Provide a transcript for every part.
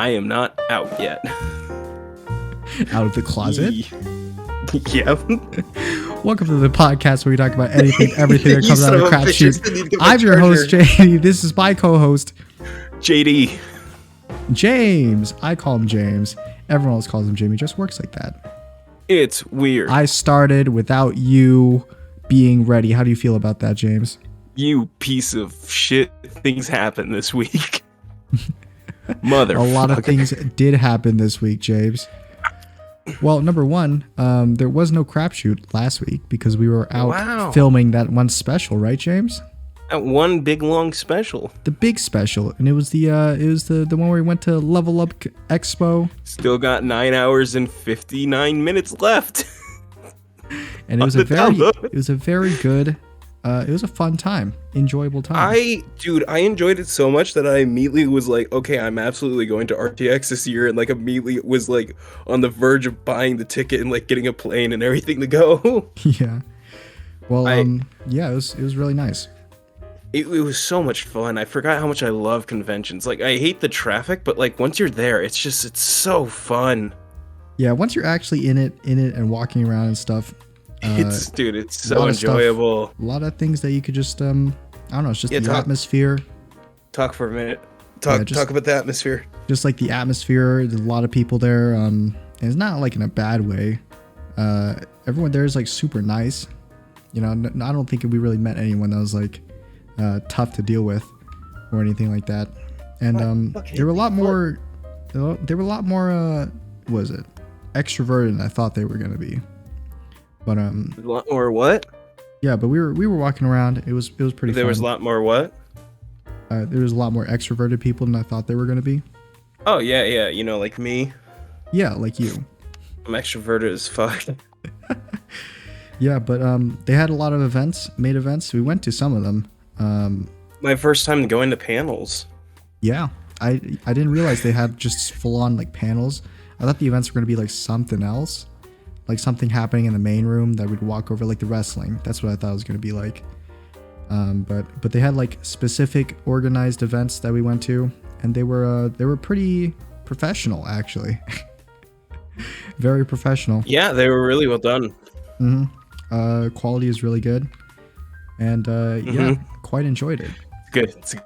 I am not out yet. Out of the closet? Yep. Welcome to the podcast where we talk about anything, everything that comes out of the crap shoot. I'm I'm your host, JD. This is my co-host, JD. James. I call him James. Everyone else calls him Jamie. Just works like that. It's weird. I started without you being ready. How do you feel about that, James? You piece of shit. Things happen this week. Motherfucker. A lot of things did happen this week, James. Well, number one, there was no crapshoot last week because we were out filming that one special, right, James? That one big long special. The big special, and it was the one where we went to Level Up Expo. Still got 9 hours and 59 minutes left. And it was a very good. It was a fun time, enjoyable time. I enjoyed it so much that I immediately was like, okay, I'm absolutely going to RTX this year, and like immediately was like on the verge of buying the ticket and like getting a plane and everything to go. Yeah. Well, yeah, it was really nice. It was so much fun. I forgot how much I love conventions. Like, I hate the traffic, but like once you're there, it's so fun. Yeah, once you're actually in it and walking around and stuff. It's so enjoyable. A lot of things that you could just I don't know, it's just the atmosphere. Talk for a minute. Talk about the atmosphere. Just like the atmosphere, there's a lot of people there. And it's not like in a bad way. Everyone there is like super nice. You know, I don't think we really met anyone that was like tough to deal with or anything like that. And there were a lot more what was it? Extroverted than I thought they were gonna be. But a lot more what? Yeah, but we were walking around. It was pretty fun. There was a lot more what? There was a lot more extroverted people than I thought they were going to be. Oh, yeah, you know, like me. Yeah, like you. I'm extroverted as fuck. Yeah, but they had a lot of main events. We went to some of them. My first time going to panels. Yeah, I didn't realize they had just full-on like panels. I thought the events were going to be like something else. Like something happening in the main room that we'd walk over, like the wrestling. That's what I thought it was going to be like. But they had like specific organized events that we went to, and they were pretty professional actually. Very professional. Yeah, they were really well done. Quality is really good, and yeah, quite enjoyed it. Good. It's a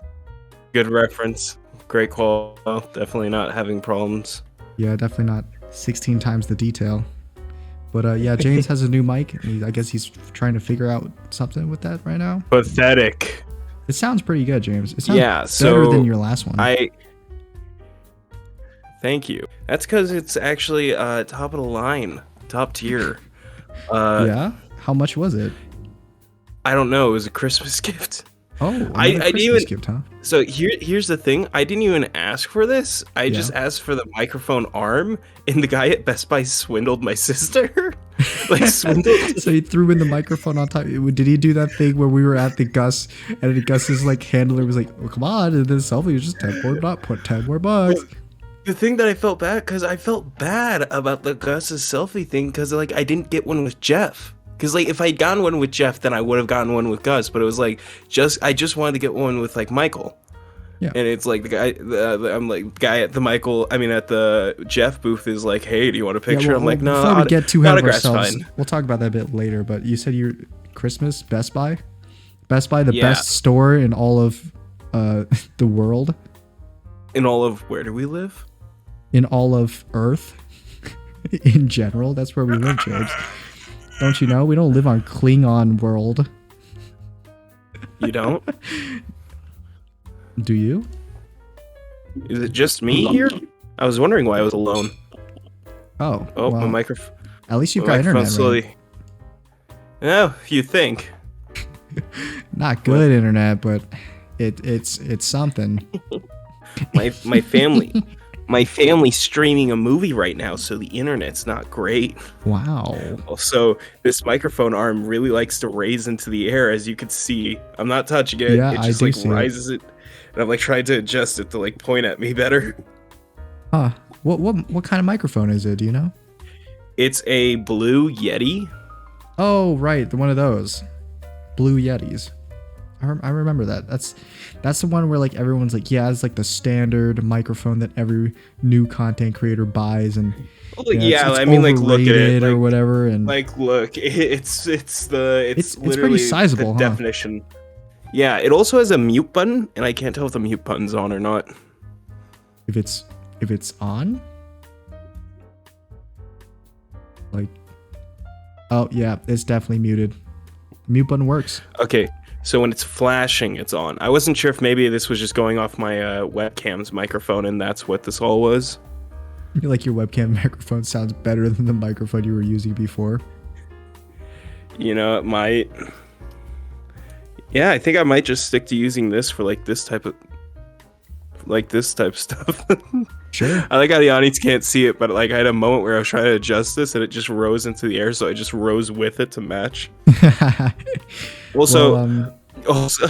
good reference. Great call. Definitely not having problems. Yeah, definitely not 16 times the detail. But yeah, James has a new mic. I guess he's trying to figure out something with that right now. Pathetic. It sounds pretty good, James. It sounds better than your last one. Thank you. That's because it's actually top of the line, top tier. Yeah? How much was it? I don't know. It was a Christmas gift. Oh, I didn't even gift, huh? So here's the thing. I didn't even ask for this. I just asked for the microphone arm, and the guy at Best Buy swindled my sister. Like swindled. So he threw in the microphone on top. Did he do that thing where we were at the Gus, and the Gus's like handler was like, "Oh, come on!" And then selfie was just put 10 more bucks. The thing that I felt bad because I felt bad about the Gus's selfie thing because like I didn't get one with Jeff. Because, like, if I'd gotten one with Jeff, then I would have gotten one with Gus. But it was, like, I just wanted to get one with, like, Michael. Yeah. And it's, like, the guy at the Jeff booth is like, hey, do you want a picture? I'm like, no, before we get too ahead of ourselves, fine. We'll talk about that a bit later. But you said you're Christmas, Best Buy? Best Buy, the best store in all of the world? In all of, where do we live? In all of Earth. In general, that's where we live, James. Don't you know? We don't live on Klingon world. You don't? Do you? Is it just me here? I was wondering why I was alone. Oh, well, my microphone. At least you've got internet. Slowly. No, you think? Not good internet, but it's something. My family. My family's streaming a movie right now, so the internet's not great. Wow. Also, this microphone arm really likes to raise into the air, as you can see. I'm not touching it. Yeah, it just I do rises it. And I'm like trying to adjust it to like point at me better. Huh. What kind of microphone is it? Do you know? It's a Blue Yeti. Oh, right, one of those Blue Yetis. I remember that. That's the one where like everyone's like, yeah, it's like the standard microphone that every new content creator buys, and Well, it's I mean, like, look at it, overrated or whatever. And look, it's it's pretty literally the sizable, huh? definition. Yeah, it also has a mute button, and I can't tell if the mute button's on or not. If it's on, like, oh yeah, it's definitely muted. Mute button works. Okay, so when it's flashing, it's on. I wasn't sure if maybe this was just going off my webcam's microphone, and that's what this all was. Like your webcam microphone sounds better than the microphone you were using before. You know, it might. Yeah, I think I might just stick to using this for like this type of stuff. Sure. I like how the audience can't see it, but like I had a moment where I was trying to adjust this and it just rose into the air, so I just rose with it to match. Also, also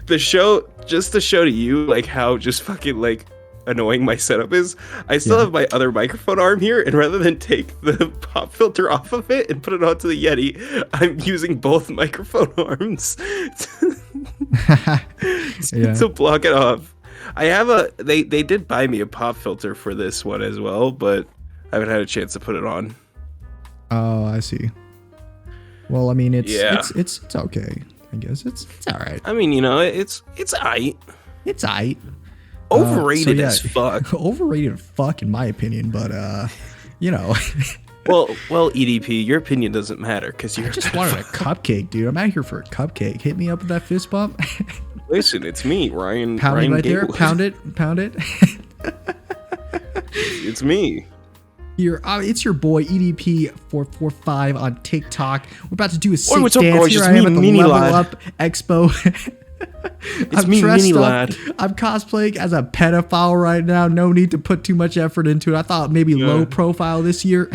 the show, just to show to you like how just fucking like annoying my setup is, I still have my other microphone arm here, and rather than take the pop filter off of it and put it onto the Yeti, I'm using both microphone arms to block it off. I have they did buy me a pop filter for this one as well, but I haven't had a chance to put it on. Oh, I see. Well, I mean, it's okay. I guess it's all right. I mean, you know, it's aight. It's aight. Overrated as fuck. Overrated fuck, in my opinion, but you know. well, EDP, your opinion doesn't matter because you just wanted a cupcake, dude. I'm out here for a cupcake. Hit me up with that fist bump. Listen, it's me, Ryan. Pound Ryan it right Gatewood. there. Pound it. It's me. It's your boy EDP445 on TikTok. We're about to do a sick what's up, dance. gorgeous? Here I am at the Mini Level Lad. Up Expo. It's me, Mini Lad. I'm cosplaying as a pedophile right now. No need to put too much effort into it. I thought maybe low profile this year.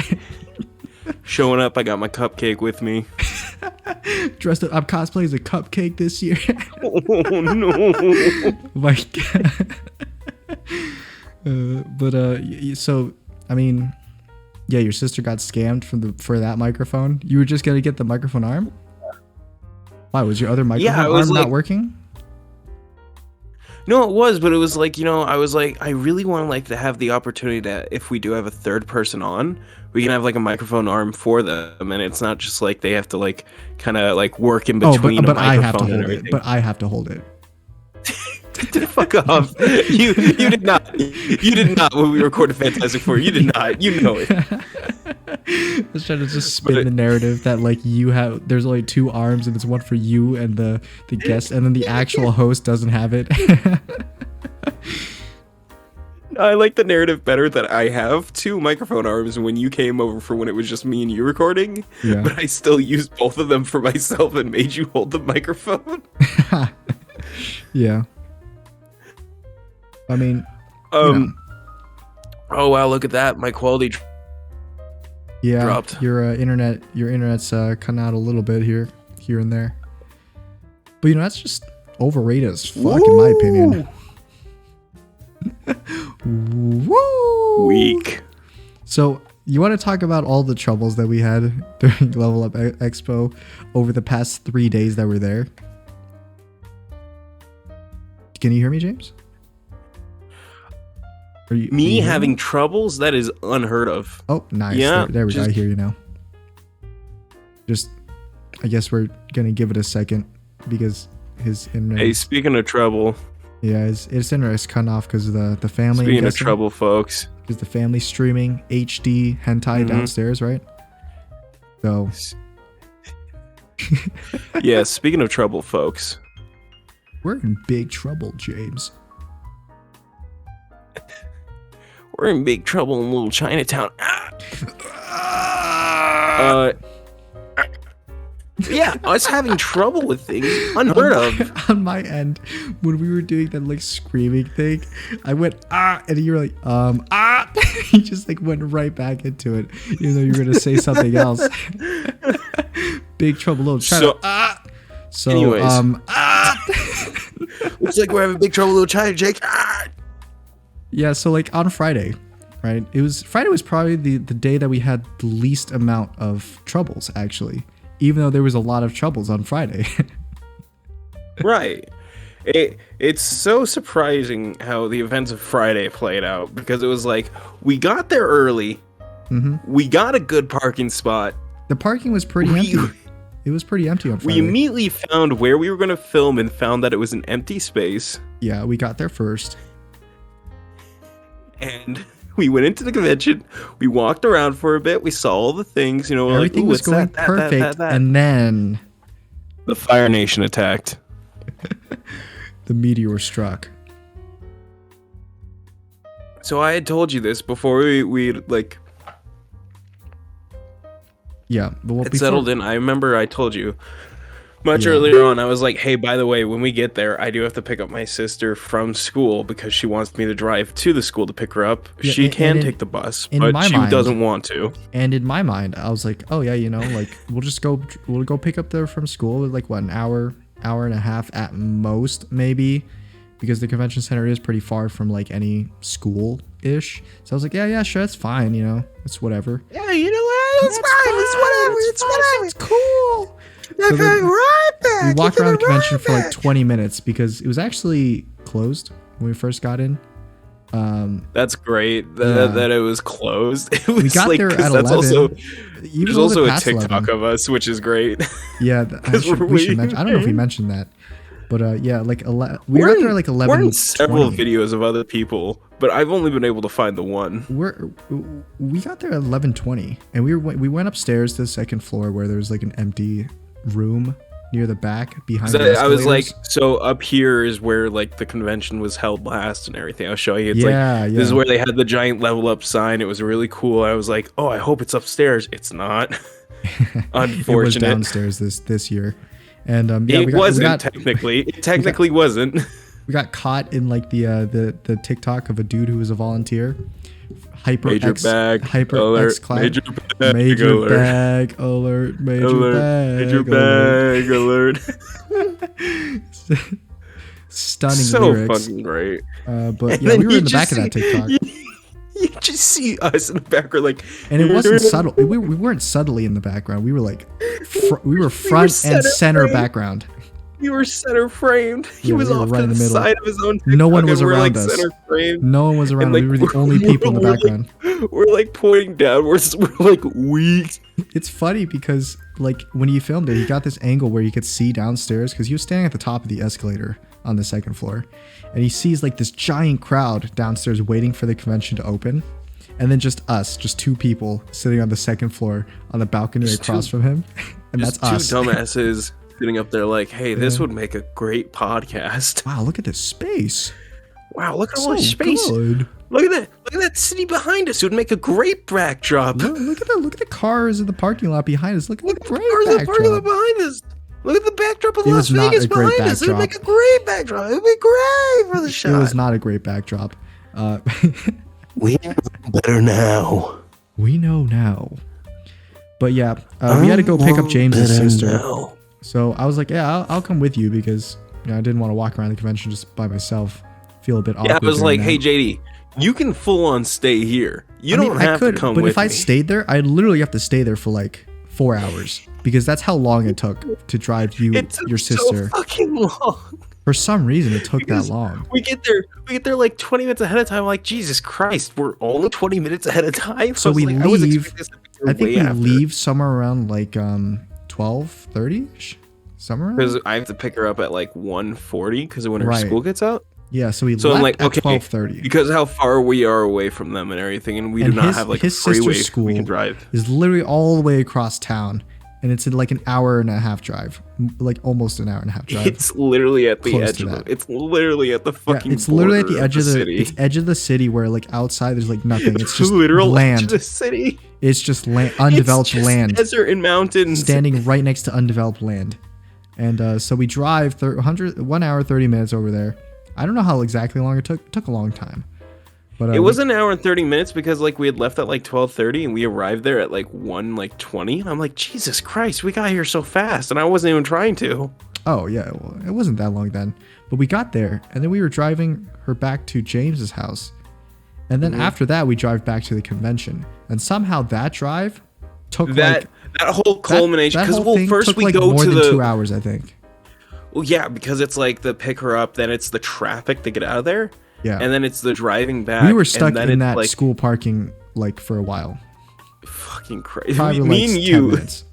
Showing up, I got my cupcake with me. Dressed up, I'm cosplaying as a cupcake this year. Oh no! My God. So I mean, yeah, your sister got scammed for that microphone. You were just gonna get the microphone arm. Why was your other microphone arm not working? No, it was, but it was like, you know, I was like, I really want to have the opportunity to, if we do have a third person on, we can have like a microphone arm for them, and it's not just like they have to like kind of like work in between a microphone and everything. But I have to hold it. Fuck off! You did not. You did not when we recorded Fantastic Four. You did not. You know it. I was trying to just spin the narrative that like there's only two arms and it's one for you and the guest, and then the actual host doesn't have it. I like the narrative better that I have two microphone arms when you came over for when it was just me and you recording, but I still used both of them for myself and made you hold the microphone. Yeah. I mean, oh wow, look at that! My quality dropped. Your internet's cutting out a little bit here and there. But you know, that's just overrated as fuck in my opinion. Woo! Weak. So you want to talk about all the troubles that we had during Level Up Expo over the past 3 days that we're there? Can you hear me, James? Me having troubles? That is unheard of. Oh, nice. Yeah, there we go. I hear you now. I guess we're gonna give it a second because his internet. Hey, speaking of trouble. Yeah, his internet's cut off because of the family. Speaking of trouble, folks. Because the family streaming HD hentai downstairs, right? So. Yeah, speaking of trouble, folks. We're in big trouble, James. We're in big trouble in little Chinatown. Yeah, us having trouble with things unheard of. On my end, when we were doing that like screaming thing, I went and you were like you just like went right back into it, even though you were gonna say something else. Big trouble, little China. So anyways, looks like we're having big trouble, little China, Jake. Yeah, so like on Friday, right? Friday was probably the day that we had the least amount of troubles, actually. Even though there was a lot of troubles on Friday. Right. It's so surprising how the events of Friday played out because it was like we got there early, we got a good parking spot, The parking was pretty we empty. It was pretty empty on we Friday. immediately found where we were going to film and found that it was an empty space, Yeah, we got there first. and we went into the convention. We walked around for a bit. We saw all the things, we're Everything like, was what's going that, perfect, that. and then The Fire Nation attacked. the meteor struck. So I had told you this before we like Yeah, but it settled in. I remember I told you much earlier on. I was like, "Hey, by the way, when we get there, I do have to pick up my sister from school because she wants me to drive to the school to pick her up. Yeah, she and can in- take the bus, in but my she mind- doesn't want to." And in my mind, I was like, oh yeah, like we'll go pick up there from school. Like what, an hour and a half at most, maybe, because the convention center is pretty far from like any school ish. So I was like, yeah, sure, that's fine. It's whatever. Yeah, you know what? It's fine. It's whatever. It's whatever. It's cool. They're So going then right back. We walked You're around the coming convention right for like back. 20 minutes because it was actually closed when we first got in. That's great Yeah. that it was closed. It was got like there 'cause at that's 11. also Even there's a little also bit a past TikTok 11. of us, which is great. Yeah, we should mention. I don't know if we mentioned that, but yeah, like we were out there like 11. We're in several videos of other people, but I've only been able to find the one. We got there at 11:20, and we went upstairs to the second floor where there was like an empty room near the back behind. So the I was like, escalators. so up here is where like the convention was held last and everything. I'll show you. It's Yeah, like yeah. this is where they had the giant level up sign. It was really cool. I was like, oh, I hope it's upstairs. It's not. It was Unfortunate. downstairs this year, and yeah, It wasn't technically. It technically wasn't. we got caught in like the TikTok of a dude who was a volunteer. Major bag alert. Major bag major alert. bag alert. Major Major bag alert. bag alert. Stunning So lyrics. fucking great. But And yeah, then we were you in the back just of that TikTok. You just see us in the background, like, And it wasn't subtle. We weren't subtly in the background. We were like, we were front and center frame. background. You were center framed. He Yeah, was we were off right to in the the middle. side of his own. No one TikTok, was and we're, around like, us. Center framed. No one was around. And, We were the only people in the background. We're like pointing downwards. We're like weak. It's funny because like when he filmed it, he got this angle where you could see downstairs because he was standing at the top of the escalator on the second floor, and he sees like this giant crowd downstairs waiting for the convention to open, and then just us, just two people sitting on the second floor on the balcony across from him, and Just that's two us. dumbasses sitting up there like, hey, this would make a great podcast. Wow, look at this space. Wow, look at all So this space. good. Look at that. Look at that city behind us. It would make a great backdrop. Look at the cars in the parking lot behind us. Look at the great Cars in the parking lot backdrop. behind us. Look at the backdrop of It Las was not Vegas a great behind us. It would backdrop. make a great backdrop. It would be great for the shot. It was not a great backdrop. We know better now. We know now. But yeah, we had to go pick up James's sister. So I was like, yeah, I'll come with you because I didn't want to walk around the convention just by myself. Feel a bit awkward. Yeah, I was doing like, that. hey, JD, you can full on stay here. You I mean, don't have to come but with if I me. stayed there, I'd literally have to stay there for like 4 hours because that's how long it took to drive you, It took your sister. so fucking long. For some reason, it took Because that long. We get there like 20 minutes ahead of time. Like, Jesus Christ, we're only 20 minutes ahead of time. So I was we like, I was leave. expecting this to be I think way we after. leave somewhere around like 12:30ish, somewhere. Around? Because I have to pick her up at like 1:40 because of when her Right. school gets out. Yeah, so we So left I'm like, at okay, 12:30. because how far we are away from them and everything, and we And do not his- have like a his freeway sister's school we can drive. is literally all the way across town, and it's in like an hour and a half drive, like almost an hour and a half drive. It's literally at the Close edge to of that. it. It's literally at the Yeah, fucking. it's literally at the border edge of the city. it's edge of the city where like outside there's like nothing. It's just literal edge of land. the city. It's just land, undeveloped It's just land, desert and mountains. standing right next to undeveloped land. And so we drive 1 hour 30 minutes over there. I don't know how exactly long it took. It took a long time. But It was an hour and 30 minutes because like we had left at like 12:30 and we arrived there at like 1:20. And I'm like, Jesus Christ, we got here so fast, and I wasn't even trying to. Oh yeah, well, it wasn't that long then. But we got there, and then we were driving her back to James's house, and then after that we drive back to the convention. And somehow that drive took That whole culmination That because whole thing first took we like go more to than the 2 hours, I think. Well, yeah, because it's like the pick her up, then it's the traffic to get out of there, Yeah. and then it's the driving back. We were stuck and then in it's that like, school parking like for a while. fucking crazy. Probably Me like and 10 you, minutes.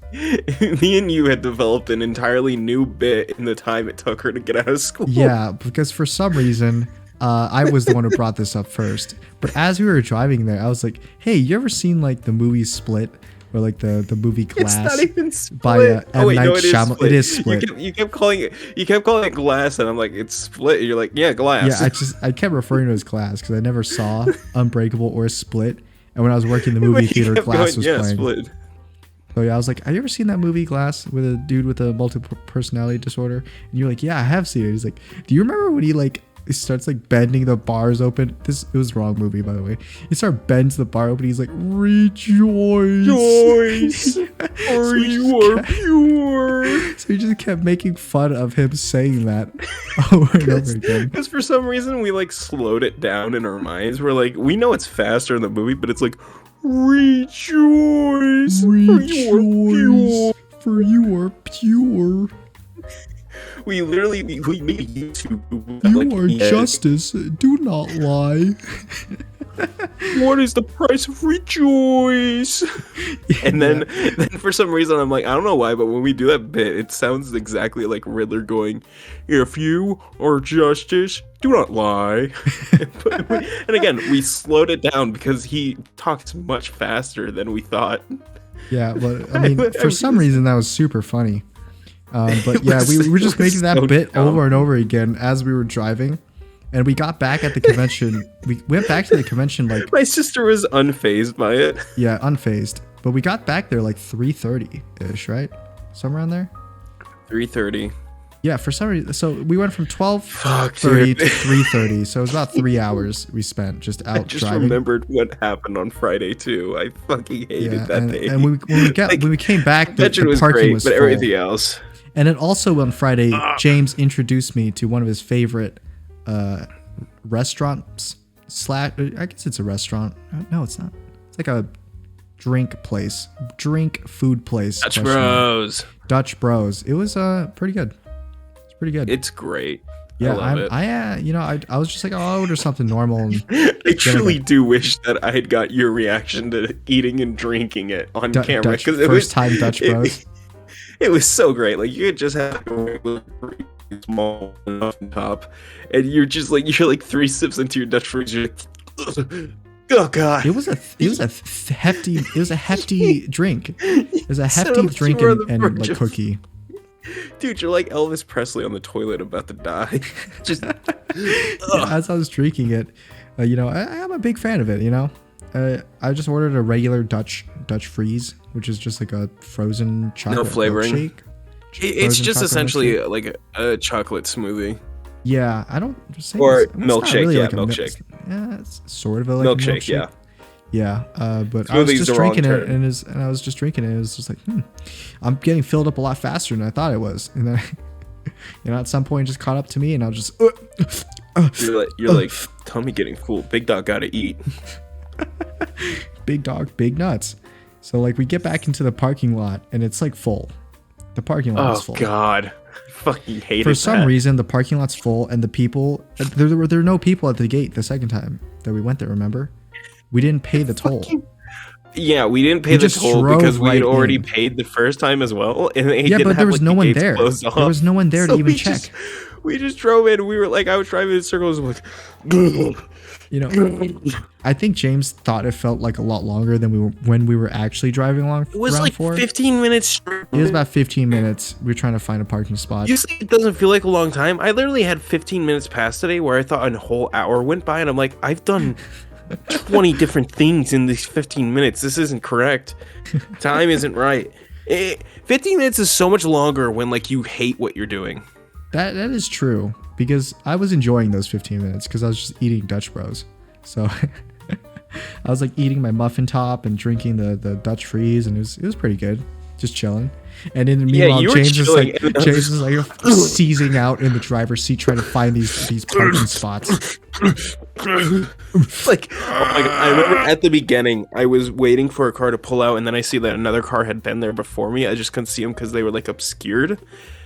me and you had developed an entirely new bit in the time it took her to get out of school. Yeah, because for some reason, I was the one who brought this up first. But as we were driving there, I was like, "Hey, you ever seen like the movie Split, or like the movie Glass?" It's not even Split. By M. Night it is Shyamalan. Split. It is Split. You kept calling it Glass, and I'm like, it's Split. And you're like, yeah, Glass. Yeah, I kept referring to it as Glass because I never saw Unbreakable or Split. And when I was working in the movie You theater, kept Glass going, was yeah, playing. Split. So yeah, I was like, "Have you ever seen that movie Glass with a dude with a multiple personality disorder?" And you're like, "Yeah, I have seen it." He's like, "Do you remember when he starts like bending the bars open?" It was the wrong movie, by the way. He starts bends the bar open. He's like, "Rejoice, Joyce, So for we you just are pure." So he just kept making fun of him saying that over and over again. Because for some reason we like slowed it down in our minds. We're like, we know it's faster in the movie, but it's like, rejoice, for you are pure. For you are pure. We literally we made YouTube. You like, are yeah, justice. Do not lie. What is the price of rejoice? And then for some reason I'm like, I don't know why, but when we do that bit, it sounds exactly like Riddler going, "If you are justice, do not lie." And again, we slowed it down because he talks much faster than we thought. Yeah, but I mean, for some reason that was super funny. But yeah, we were just making that so bit dumb. over and over again as we were driving. And we got back at the convention. We went back to the convention like, My sister was unfazed by it. yeah, unfazed. But we got back there like 3:30-ish, right? Somewhere around there? 3:30. Yeah, for some reason. So we went from Fuck, 12:30 dude. to 3:30. So it was about 3 hours we spent just out I just driving. remembered what happened on Friday too. I fucking hated Yeah, that and, day. and when we came back, the Convention was parking great, was but full. everything else. And then also on Friday, James introduced me to one of his favorite restaurants. I guess it's a restaurant. No, it's not. It's like a drink food place. Dutch question mark. Bros. Dutch Bros. It was pretty good. It's pretty good. It's great. Yeah, I love it. I was just like, oh, I'll order something normal. And I truly do wish that I had got your reaction to eating and drinking it on camera because it was time Dutch Bros. It was so great. Like you could just have a small enough top, and you're like 3 sips into your Dutch Bros. You're like, oh god. It was a hefty drink. It was a hefty drink you were on the and verge like of- cookie. Dude, you're like Elvis Presley on the toilet about to die. Just As I was drinking it, I'm a big fan of it. I just ordered a regular Dutch freeze, which is just like a frozen chocolate flavoring. milkshake. it's Frozen just chocolate essentially milkshake. like a chocolate smoothie. Yeah, I don't say Or it's not milkshake, really yeah, like a milkshake. Yeah, it's sort of a like Milkshake, a milkshake. Yeah, but I was Smoothie's just the wrong drinking it, term. and I was just drinking it. It was just like, I'm getting filled up a lot faster than I thought it was. And then, at some point, it just caught up to me, and I was just, You're like, tummy getting full. Big dog gotta eat. big dog, big nuts. So like, we get back into the parking lot, and it's like full. The parking lot is Oh full. god. I fucking hated For some that. reason, the parking lot's full, and the people there were no people at the gate the second time that we went there. Remember, we didn't pay the toll. Yeah, we didn't pay We the just toll drove because we had right already in. paid the first time as well. And they Yeah, didn't but have, there was like, no the one gates there. closed off. There was no one there to So even we check. We just drove in. We were like, I was driving in circles. Like, I think James thought it felt like a lot longer than when we were actually driving along. it was around like for. 15 minutes straight. It was about 15 minutes. We were trying to find a parking spot. You say it doesn't feel like a long time. I literally had 15 minutes past today where I thought a whole hour went by, and I'm like, I've done 20 different things in these 15 minutes. This isn't correct. Time isn't right. 15 minutes is so much longer when like you hate what you're doing. That is true, because I was enjoying those 15 minutes because I was just eating Dutch Bros. So I was like eating my muffin top and drinking the Dutch freeze, and it was pretty good, just chilling. And then Yeah, meanwhile, you were chilling, and I was James is like seizing out in the driver's seat trying to find these parking spots. Like, oh my God. I remember at the beginning, I was waiting for a car to pull out, and then I see that another car had been there before me. I just couldn't see them because they were like obscured.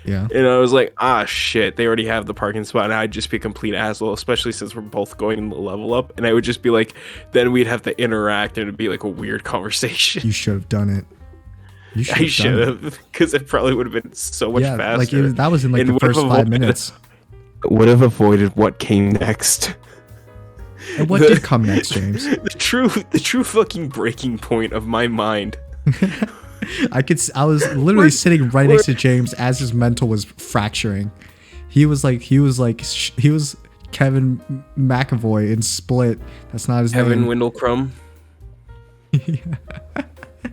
Yeah. And I was like, ah, shit, they already have the parking spot. And I'd just be a complete asshole, especially since we're both going to level up. And I would just be like, then we'd have to interact, and it'd be like a weird conversation. You should have done it. I should have, because it probably would have been so much faster. Like that was in like And the would have first 5 avoided- minutes. Would have avoided what came next. And what did come next, James? The true fucking breaking point of my mind. I was literally sitting right next to James as his mental was fracturing. He was Kevin McAvoy in Split. That's not his Kevin name. Windlecrumb.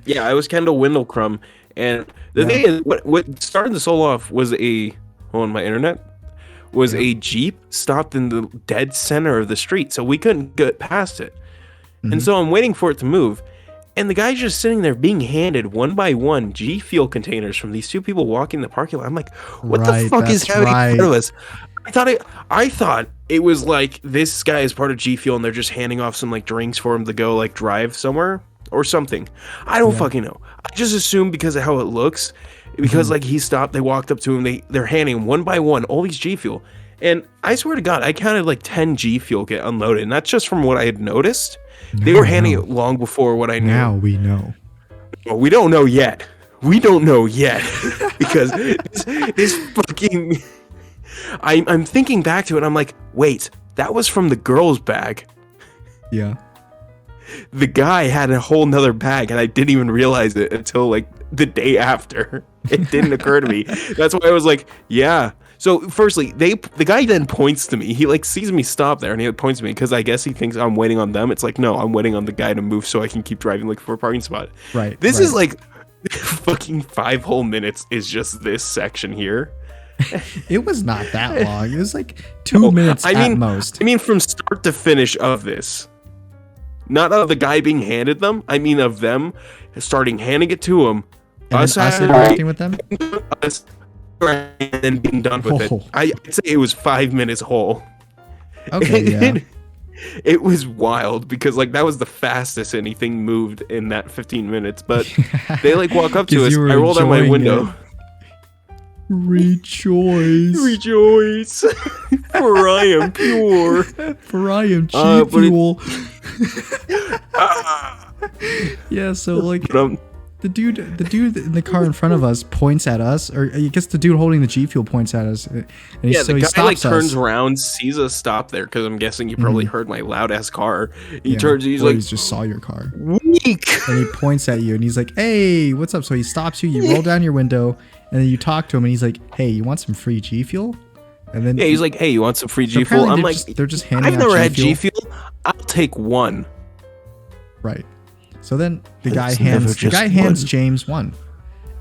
Yeah, I was Kendall Windlecrumb, and the thing is, what started this all off was a Jeep stopped in the dead center of the street, so we couldn't get past it. And so I'm waiting for it to move, and the guy's just sitting there being handed one by one G Fuel containers from these two people walking the parking lot. I'm like, what the fuck is happening in front of us? I thought it was like this guy is part of G Fuel and they're just handing off some like drinks for him to go like drive somewhere or something. I don't fucking know. I just assumed because of how it looks, because like he stopped, they walked up to him, they're handing him one by one all these G Fuel. And I swear to God, I counted like 10 G Fuel get unloaded, and that's just from what I had noticed. They were handing it long before what I knew. Now we know. Well, we don't know yet. We don't know yet. Because this fucking... I'm thinking back to it, I'm like, wait, that was from the girl's bag. Yeah. The guy had a whole nother bag, and I didn't even realize it until like the day after. It didn't occur to me. That's why I was like, yeah. So firstly, the guy then points to me. He like sees me stop there, and he points to me because I guess he thinks I'm waiting on them. It's like, no, I'm waiting on the guy to move so I can keep driving looking for a parking spot. Right. This is like fucking 5 whole minutes is just this section here. It was not that long. It was like 2 minutes at most. I mean, from start to finish of this. Not of the guy being handed them. I mean, of them starting handing it to him. And us interacting with them? And then being done with it. I'd say it was 5 minutes whole. Okay, yeah. It was wild because like that was the fastest anything moved in that 15 minutes. But they like walk up to us. I rolled out my window. Rejoice. Rejoice. For I am pure. For I am cheap fuel. Yeah, so like the dude in the car in front of us points at us, or I guess the dude holding the G Fuel points at us. And the guy like turns us. around, sees us stop there because I'm guessing he probably heard my loud ass car. He turns, he's or like, he just saw your car. Weak. And he points at you and he's like, "Hey, what's up?" So he stops you. You roll down your window and then you talk to him and he's like, "Hey, you want some free G Fuel?" And then he's like, "Hey, you want some free G Fuel?" I'm like, they're just handing I've out never had G G Fuel. I'll take one. Right. So then the guy hands James one.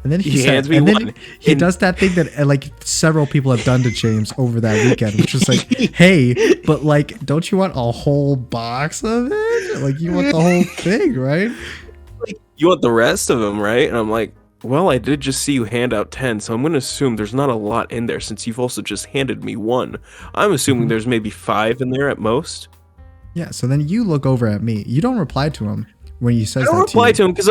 And then he hands me one. He does that thing that like several people have done to James over that weekend, which is like, "Hey, but like, don't you want a whole box of it? Like, you want the whole thing, right? Like, you want the rest of them, right?" And I'm like, "Well, I did just see you hand out 10, so I'm going to assume there's not a lot in there since you've also just handed me one. I'm assuming there's maybe 5 in there at most." Yeah. So then you look over at me. You don't reply to him when he says that. I don't reply to him because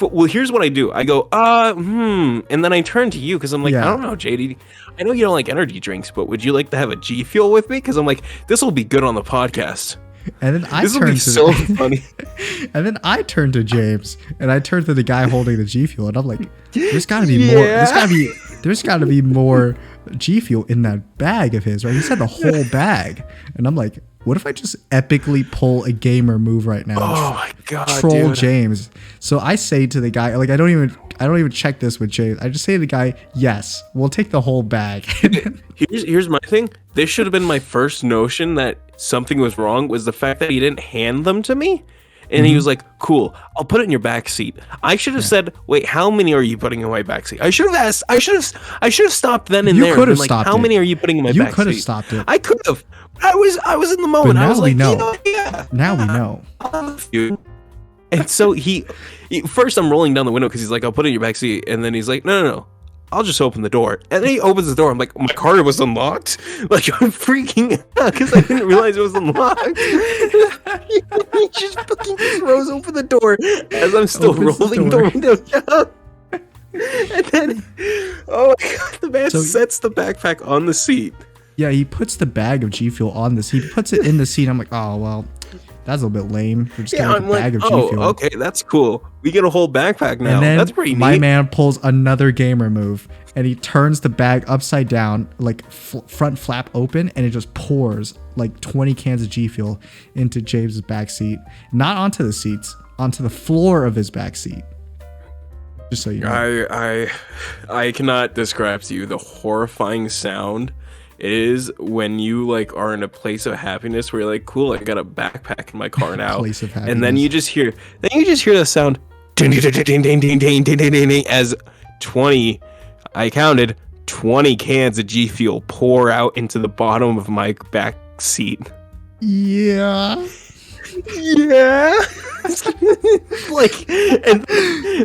well, here's what I do. I go, and then I turn to you because I'm like, I don't know, JD. I know you don't like energy drinks, but would you like to have a G Fuel with me? Because I'm like, this will be good on the podcast. And then I this will be so funny. And then I turn to James and I turn to the guy holding the G Fuel and I'm like, there's got to be more. There's got to be more G Fuel in that bag of his, right? He said the whole bag, and I'm like, what if I just epically pull a gamer move right now? Oh my God, troll dude. James. So I say to the guy, like, I don't even check this with James. I just say to the guy, yes, we'll take the whole bag. Here's my thing. This should have been my first notion that something was wrong, was the fact that he didn't hand them to me. And he was like, "Cool, I'll put it in your back seat." I should have said, "Wait, how many are you putting in my back seat?" I should have asked. I should have stopped then and You there. could have like, stopped how it. many are you putting in my You back seat? could have stopped it. I could have. I was in the moment. But I now was we like, know. you know, yeah. Now we know. I'll have a few. And so first I'm rolling down the window because he's like, I'll put it in your back seat. And then he's like, no. I'll just open the door. And then he opens the door. I'm like, my car was unlocked? Like, I'm freaking out because I didn't realize it was unlocked. He just fucking throws open the door as I'm still rolling the window down. And then, oh my god, the man sets the backpack on the seat. Yeah, he puts the bag of G Fuel on this. He puts it in the seat. I'm like, oh, well, that's a little bit lame. We're just getting a bag of G Fuel. Okay, that's cool. We get a whole backpack now. And then that's pretty neat. My man pulls another gamer move, and he turns the bag upside down, like front flap open, and it just pours like 20 cans of G Fuel into James's back seat. Not onto the seats, onto the floor of his back seat. Just so you know. I cannot describe to you the horrifying sound it is when you like are in a place of happiness where you're like, cool, I got a backpack in my car now. Place of happiness. And then you just hear the sound ding, ding, ding, ding, ding, ding, ding, ding, ding, ding, as 20, I counted 20 cans of G Fuel pour out into the bottom of my back seat. Yeah. Yeah. Like, and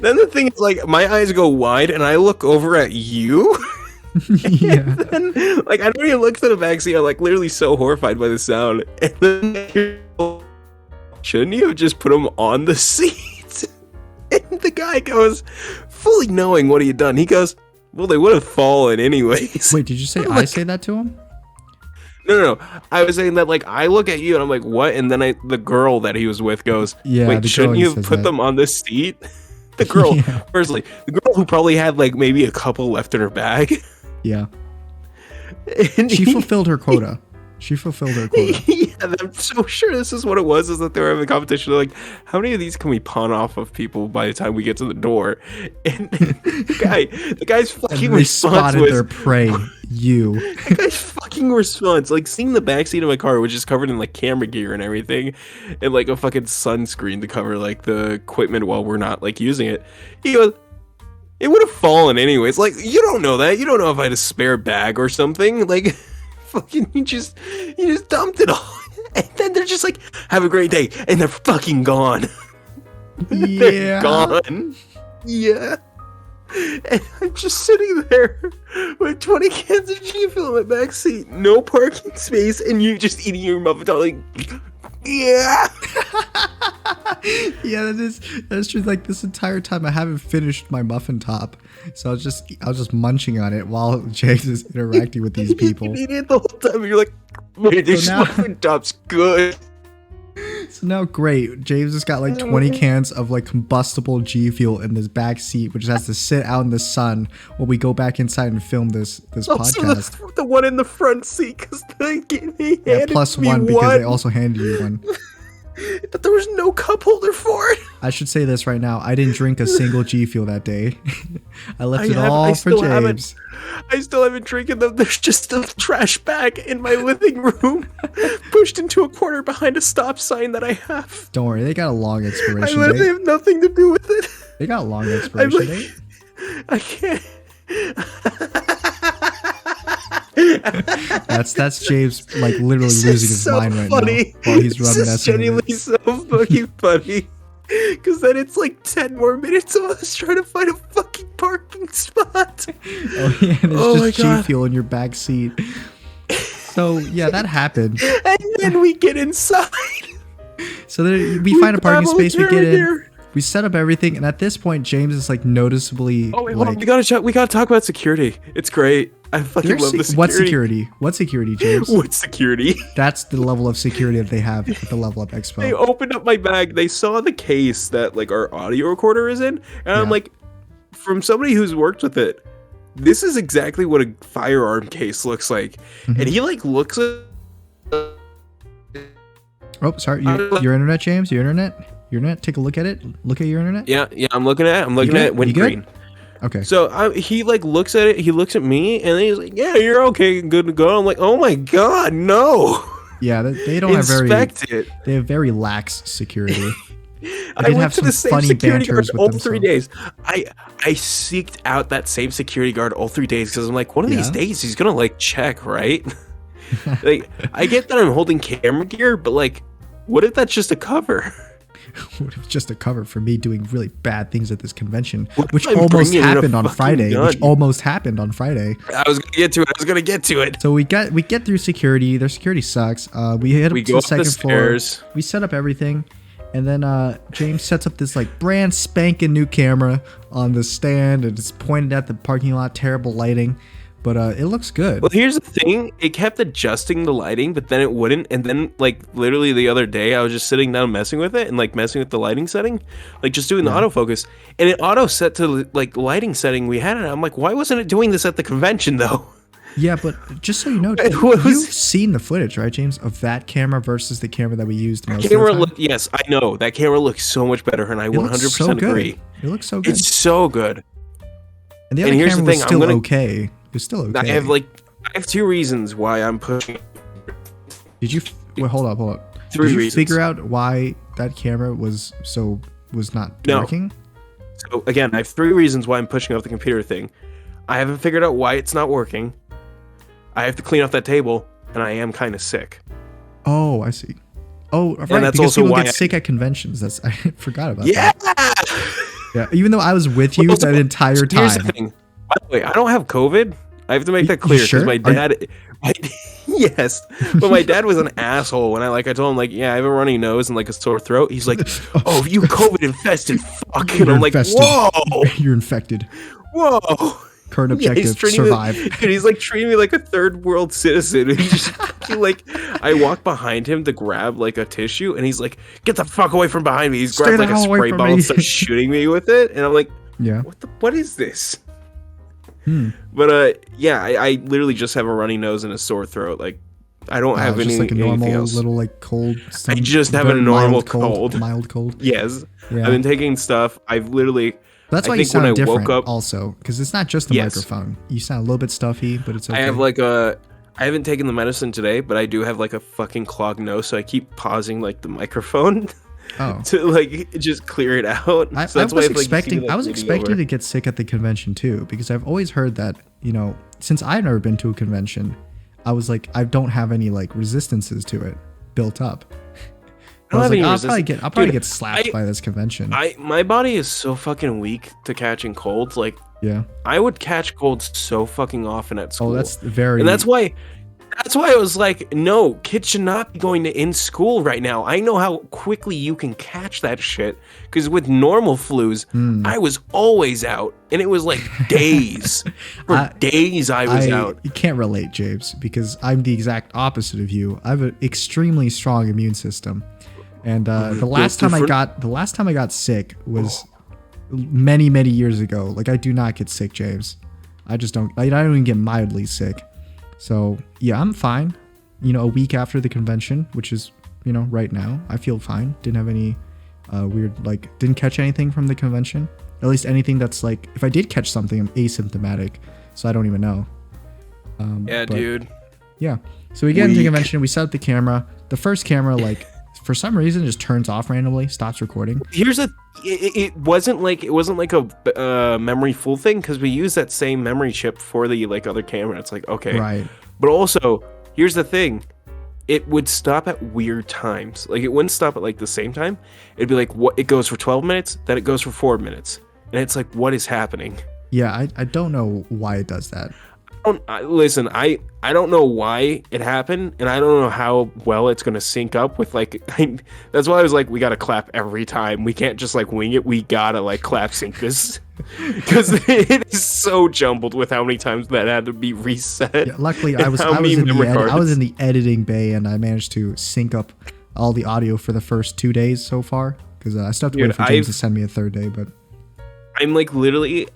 then the thing is, like, my eyes go wide and I look over at you. Yeah. And then, like, I don't even look to the backseat. I'm like literally so horrified by the sound. And then, shouldn't you have just put him on the seat? And the guy goes, fully knowing what he had done, he goes, well, they would have fallen anyways. Wait, did you say I say that to him? No. I was saying that, like, I look at you and I'm like, what? And then the girl that he was with goes, yeah, wait, shouldn't you have put them on the seat? The girl, firstly, the girl who probably had like maybe a couple left in her bag. Yeah. And she fulfilled her quota. Yeah, I'm so sure this is what it was, is that they were having a competition. They're like, how many of these can we pawn off of people by the time we get to the door? And the guy's fucking response was, their prey, you. The guy's fucking response, like seeing the backseat of my car, which is covered in like camera gear and everything, and like a fucking sunscreen to cover like the equipment while we're not like using it. He goes, it would have fallen anyways. Like, you don't know that. You don't know if I had a spare bag or something. Like, fucking, you just dumped it all. And then they're just like, have a great day. And they're fucking gone. Yeah. They're gone. Yeah. And I'm just sitting there with 20 cans of G Fuel in my backseat, no parking space, and you just eating your muffin top like, yeah. Yeah, that's true. Like, this entire time I haven't finished my muffin top, so I was just munching on it while James is interacting with these people. You eat it the whole time, and you're like, man, this muffin top's good. So now, great, James has got like 20 cans of like combustible G Fuel in his back seat, which has to sit out in the sun while we go back inside and film this podcast. The one in the front seat, because they handed plus me one because they also handed you one. But there was no cup holder for it. I should say this right now. I didn't drink a single G Fuel that day. I left it all for James. I still haven't drinking them. There's just a trash bag in my living room, pushed into a corner behind a stop sign that I have. Don't worry, they got a long expiration date. They have nothing to do with it. They got a long expiration date. I can't. That's James like literally losing his mind right now while he's reminiscing. It's genuinely so fucking funny. Because then it's like 10 more minutes of us trying to find a fucking parking spot. Oh yeah, there's just G Fuel in your back seat. So yeah, that happened. And then we get inside. So then we find a parking space, we get in. We set up everything, and at this point, James is like noticeably. Oh wait, hold on. We gotta talk about security. It's great. I fucking love the security. What security? What security, James? What security? That's the level of security that they have at the Level Up Expo. They opened up my bag. They saw the case that like our audio recorder is in, and I'm like, from somebody who's worked with it, this is exactly what a firearm case looks like. Mm-hmm. And he like looks at. Oh, sorry. Your internet, James. Your internet. Take a look at it. Look at your internet. Yeah. I'm looking at it. I'm looking at it. Went green. Okay. So he like looks at it. He looks at me, and then he's like, "Yeah, you're okay, good to go." I'm like, "Oh my god, no!" Yeah, they don't have very. They have very lax security. I went to the same security guard all 3 days. I seeked out that same security guard all 3 days because I'm like, one of these days he's gonna like check, right? Like, I get that I'm holding camera gear, but like, what if that's just a cover? What if just a cover for me doing really bad things at this convention, What which if I'm almost bringing in a happened on fucking Friday? gun? Which almost happened on Friday. I was gonna get to it. So we get through security. Their security sucks. We head up to We go the up the second floor. stairs. We set up everything, and then James sets up this like brand spanking new camera on the stand, and it's pointed at the parking lot. Terrible lighting, but it looks good. Well, here's the thing. It kept adjusting the lighting, but then it wouldn't. And then, like, literally the other day, I was just sitting down messing with it and, like, messing with the lighting setting. Like, just doing the autofocus. And it auto-set to, like, the lighting setting we had. And I'm like, why wasn't it doing this at the convention, though? Yeah, but just so you know, What was- you've seen the footage, right, James, of that camera versus the camera that we used most Camera of the time? yes, I know. That camera looks so much better, and I It looks 100% so good. agree. It looks so good. It's so good. And the other and here's camera the was thing, I'm still gonna- okay. It was still okay. I have two reasons why I'm pushing. Did you? Wait, hold up. Three Did you reasons. figure out why that camera was not No. working? So, again, I have three reasons why I'm pushing off the computer thing. I haven't figured out why it's not working. I have to clean off that table, and I am kind of sick. Oh, I see. Oh, right. that's Because also people why get I- sick at conventions. I forgot about Yeah! that. Yeah. Even though I was with you Also, that entire time. Here's the thing. By the way, I don't have COVID. I have to make that You clear because sure? my dad. Yes, but my dad was an asshole when I told him like, yeah, I have a runny nose and like a sore throat. He's like, oh, you COVID infested fuck, and I'm like, infested. whoa, You're infected. whoa. Current Yeah, objective: treating me- survive. dude, he's like treating me like a third world citizen. And I walk behind him to grab like a tissue, and he's like, "Get the fuck away from behind me!" He's Stay grabbed the like a hell away spray from ball me. and starts shooting me with it, and I'm like, Yeah. "What is this?" Hmm. But yeah, I literally just have a runny nose and a sore throat. Like, I don't have Just like a anything normal else. little like cold. I just have a very normal mild cold. Mild cold. Yes, Yeah. I've been taking stuff. I've literally. That's I why you think when sound I different. woke up- Also, because it's not just the Yes. microphone. You sound a little bit stuffy, but it's okay. I have like a. I haven't taken the medicine today, but I do have like a fucking clogged nose, so I keep pausing like the microphone Oh. to like just clear it out. I So that's was why if, like, you see me, expecting. like, I was leaning expecting over. to get sick at the convention too, because I've always heard that. Since I've never been to a convention, I was like, I don't have any like resistances to it built up. I don't was have like, any I'll probably resistance. get. I'll probably Dude, get slapped by this convention. My body is so fucking weak to catching colds. Like, yeah. I would catch colds so fucking often at school. Oh, that's very. And that's why I was like, no, kids should not be going to in school right now. I know how quickly you can catch that shit. Because with normal flus, I was always out. And it was like days. For days I was out. You can't relate, James, because I'm the exact opposite of you. I have an extremely strong immune system, and the last time I got sick was many years ago. Like, I do not get sick, James. I just don't. I don't even get mildly sick. So yeah, I'm fine. A week after the convention, which is right now, I feel fine. Didn't have any weird didn't catch anything from the convention. At least anything that's like, if I did catch something, I'm asymptomatic, so I don't even know. Yeah, but, dude. Yeah. So we get into the Weak. convention. We set up the camera. The first camera, for some reason, just turns off randomly, stops recording. Here's it wasn't like a memory full thing because we use that same memory chip for the other camera. It's like, okay. Right. But also, here's the thing. It would stop at weird times. Like, it wouldn't stop at the same time. It'd be like, what? It goes for 12 minutes, then it goes for 4 minutes. And it's like, what is happening? Yeah, I don't know why it does that. Listen, I don't know why it happened, and I don't know how well it's gonna sync up with that's why I was like, we gotta clap every time. We can't just wing it. We gotta clap sync this because it is so jumbled with how many times that had to be reset. Yeah, luckily, and I was how many memory I was cards. in the editing bay, and I managed to sync up all the audio for the first 2 days so far. Because I still have to wait Dude, for James to send me a third day, but. I'm literally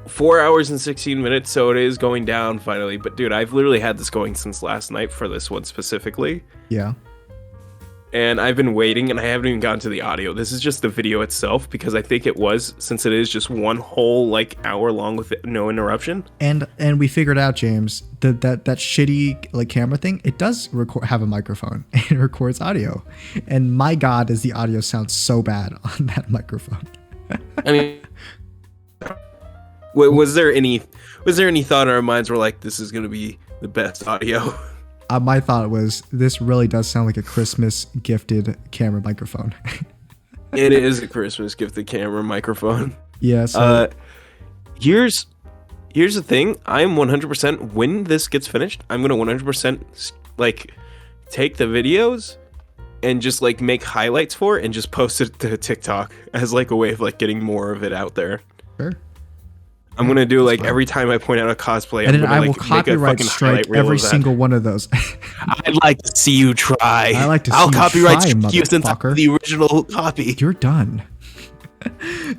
4 hours and 16 minutes, so it is going down finally. But dude, I've literally had this going since last night for this one specifically. Yeah. And I've been waiting, and I haven't even gotten to the audio. This is just the video itself, because I think it was, since it is just one whole hour long with no interruption. And we figured out, James, that shitty camera thing, it does have a microphone and it records audio. And my God, does the audio sound so bad on that microphone? I mean, was there any thought in our minds where this is gonna be the best audio? My thought was, this really does sound like a Christmas gifted camera microphone. It is a Christmas gift, the camera microphone. Yeah. So Uh, here's the thing. I'm 100% when this gets finished. I'm gonna 100% like take the videos and just like make highlights for it and just post it to TikTok as like a way of like getting more of it out there. sure. I'm gonna do like fine. every time I point out a cosplay, And I'm then gonna I like will make a copyright fucking strike highlight reel every of that. single one of those. I'd like to see you try. I like to I'll see you copyright try, strike you since I'm motherfucker. the original copy. You're done.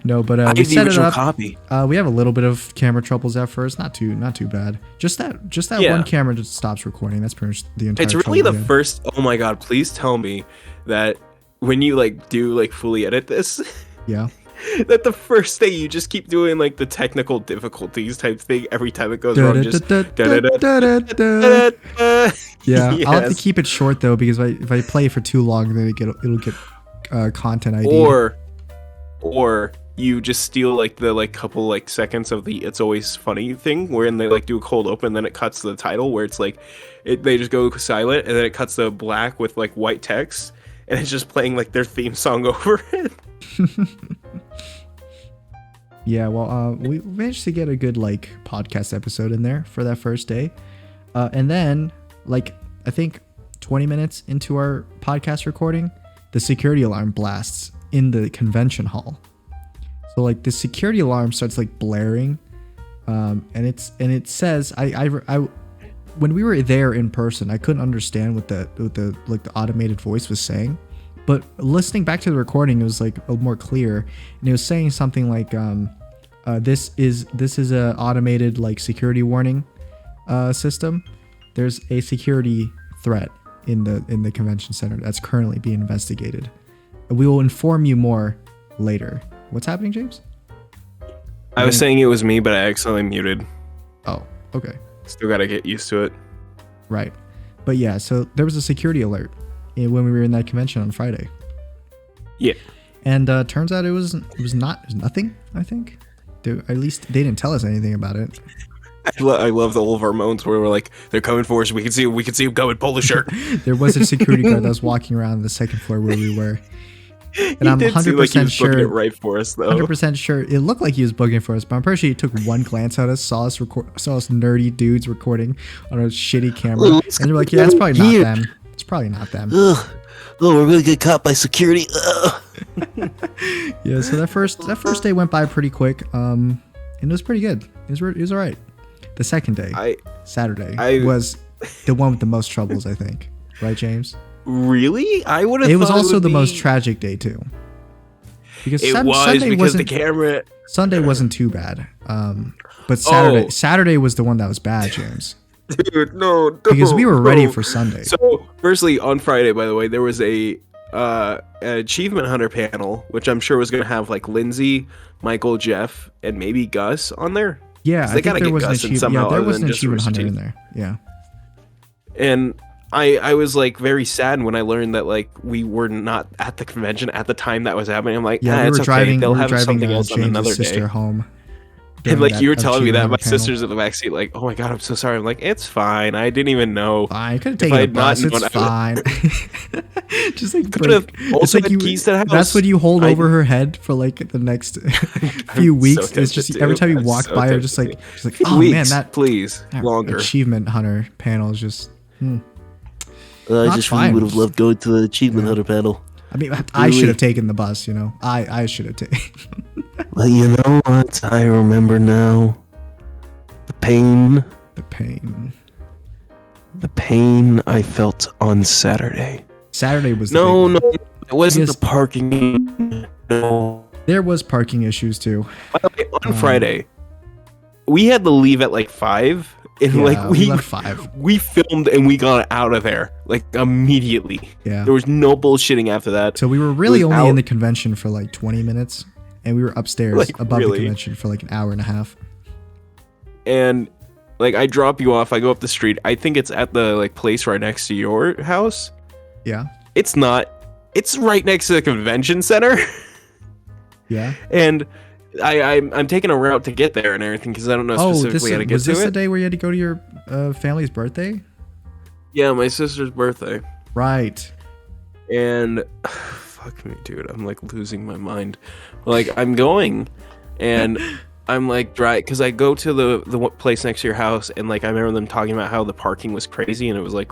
No, but I'm we the set it original up. copy. We have a little bit of camera troubles at first. Not too bad. Just that Yeah. one camera just stops recording. That's pretty much the entire. It's really trouble the we had. first. Oh my god! Please tell me that when you like do like fully edit this, Yeah. that the first day you just keep doing like the technical difficulties type thing every time it goes wrong. Just Yeah, I'll have to Yes. keep it short though because if I play for too long, then it'll get content ID. Or you just steal like the like couple like seconds of the "It's Always Funny" thing, wherein they like do a cold open, then it cuts to the title where it's like they just go silent, and then it cuts to black with like white text, and it's just playing like their theme song over it. Yeah, well, we managed to get a good like podcast episode in there for that first day, and then like I think 20 minutes into our podcast recording, the security alarm blasts in the convention hall. So like the security alarm starts like blaring, and it says I when we were there in person, I couldn't understand what the like the automated voice was saying. But listening back to the recording, it was like a more clear, and it was saying something like, "This is a automated like security warning system. There's a security threat in the convention center that's currently being investigated. We will inform you more later." What's happening, James? I was saying it was me, but I accidentally muted. Oh, okay, Still gotta get used to it. right. But yeah, so there was a security alert when we were in that convention on Friday. Yeah. And turns out it was nothing. I think, at least they didn't tell us anything about it. I love all of our moments where we're like, they're coming for us. We can see him coming. Pull the shirt. There was a security guard that was walking around the second floor where we were, and He I'm did seem 100% like he was booking sure. it right for us, though. 100% sure it looked like he was booking for us, but I'm pretty sure he took one glance at us, saw us nerdy dudes recording on a shitty camera, and they're like, "Yeah, it's probably not them. It's probably not them." Ugh. Oh, we're gonna get caught by security. Ugh. Yeah, so that first day went by pretty quick, and it was pretty good. It was all right. The second day, Saturday, was the one with the most troubles, I think. Right, James? Really? I would have. It was also would the be... most tragic day too. Because It was Sunday because the wasn't camera. Sunday wasn't too bad. But Oh. Saturday was the one that was bad, James. Dude, no, Because we were ready no. for Sunday. So, firstly, on Friday, by the way, there was a achievement hunter panel, which I'm sure was gonna have like Lindsay, Michael, Jeff, and maybe Gus on there. Yeah, I they think gotta there get was an Gus in achievement. somehow Yeah, there other was than an just achievement hunter Rooster in there. Yeah. And I was like very sad when I learned that like we were not at the convention at the time that was happening. I'm like, Yeah, we it's were okay. driving. They'll We were have driving something else on another James's sister day. home. And during like that you were telling me that, my achievement hunter sister's in the backseat, like, oh my god, I'm so sorry. I'm like, it's fine. I didn't even know. Fine, could have If taken I a had not bus. It's known, fine. Just like Could've break. also It's like had keys to the That's house. what you hold I- over her head for like the next few I'm weeks. so It's just tempted every to. time you I'm walk so by her, tempted just to. like she's like, oh Weeks, man, that please, longer. achievement hunter panel is just. I Not just fine. really would have loved going to the achievement Yeah. hunter panel. I mean, I should have taken the bus. You know, I should have taken. But you know what? I remember now. The pain The pain. I felt on Saturday. Saturday was the No, big no, one. it wasn't Because- the parking. No. There was parking issues too. By the way, on Friday, we had to leave at like 5, and Yeah, like we left 5. we filmed and we got out of there like immediately. Yeah. There was no bullshitting after that. So we were really was only in out- the convention for like 20 minutes, and we were upstairs Like, above really? the convention for like an hour and a half. And like I drop you off, I go up the street. I think it's at the like place right next to your house. Yeah. It's not. It's right next to the convention center. Yeah. And I'm taking a route to get there and everything because I don't know Oh, specifically how to get was to this it. the day where you had to go to your family's birthday? Yeah, my sister's birthday. Right. And fuck, fuck me, dude. I'm like losing my mind. Like I'm going, and I'm like dry because I go to the place next to your house, and like I remember them talking about how the parking was crazy, and it was like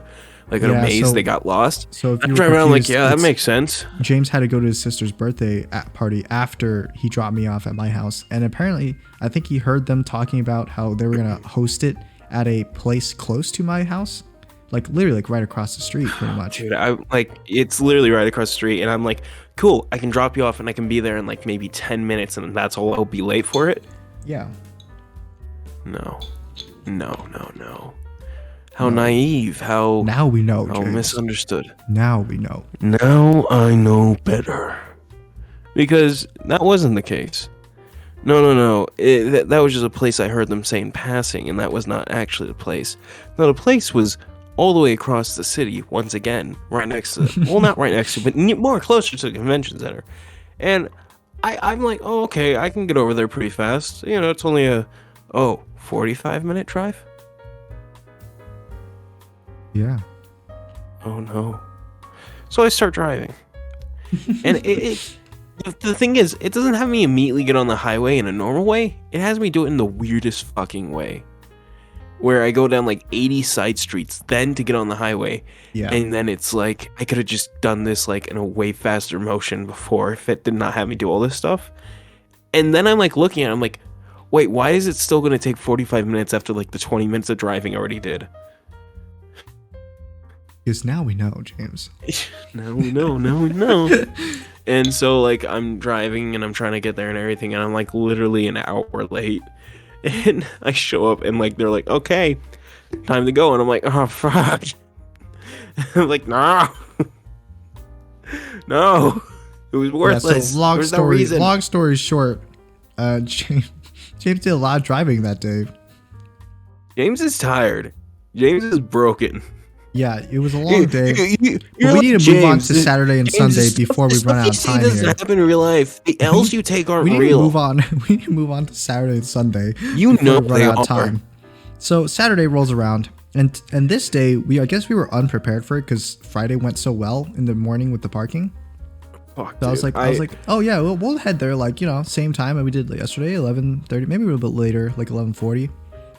a Yeah, maze. so- They got lost. So if I you were drive around like, confused, yeah, that it's- makes sense. James had to go to his sister's birthday party after he dropped me off at my house, and apparently, I think he heard them talking about how they were gonna host it at a place close to my house, like literally like right across the street, pretty much. Dude, I like it's literally right across the street, and I'm like, cool. I can drop you off, and I can be there in like maybe 10 minutes, and that's all. I'll be late for it. Yeah. No. How naive. How Now we know, how James. misunderstood. Now we know. Now I know better. Because that wasn't the case. No. That was just a place I heard them say in passing, and that was not actually the place. No, the place was all the way across the city, once again, right next to, well, not right next to, but more closer to the convention center. And I'm like, oh, okay, I can get over there pretty fast. You know, it's only a, 45-minute drive? Yeah. Oh, no. So I start driving. And the thing is, it doesn't have me immediately get on the highway in a normal way. It has me do it in the weirdest fucking way. Where I go down like 80 side streets, then to get on the highway. Yeah. And then it's like, I could have just done this like in a way faster motion before if it did not have me do all this stuff. And then I'm like looking at it, I'm like, wait, why is it still going to take 45 minutes after like the 20 minutes of driving I already did? Because now we know, James. Now we know. And so like I'm driving and I'm trying to get there and everything, and I'm like literally an hour late. And I show up and like they're like, okay, time to go. And I'm like, oh fuck. I'm like, no. No. It was worthless. So long There's no story. reason. Long story short, James did a lot of driving that day. James is tired. James is broken. Yeah, it was a long day. You're But we like need to move on to James. Saturday and James, Sunday stuff- before we stuff run out you of see time doesn't here. happen in real life. The L's you take aren't We need real. to move on. We need to move on to Saturday and Sunday. You before know we run they out of are. time. So Saturday rolls around, and this day I guess we were unprepared for it because Friday went so well in the morning with the parking. Fuck, So I was dude. like, oh yeah, we'll head there like same time that we did yesterday, 11:30, maybe a little bit later, like 11:40,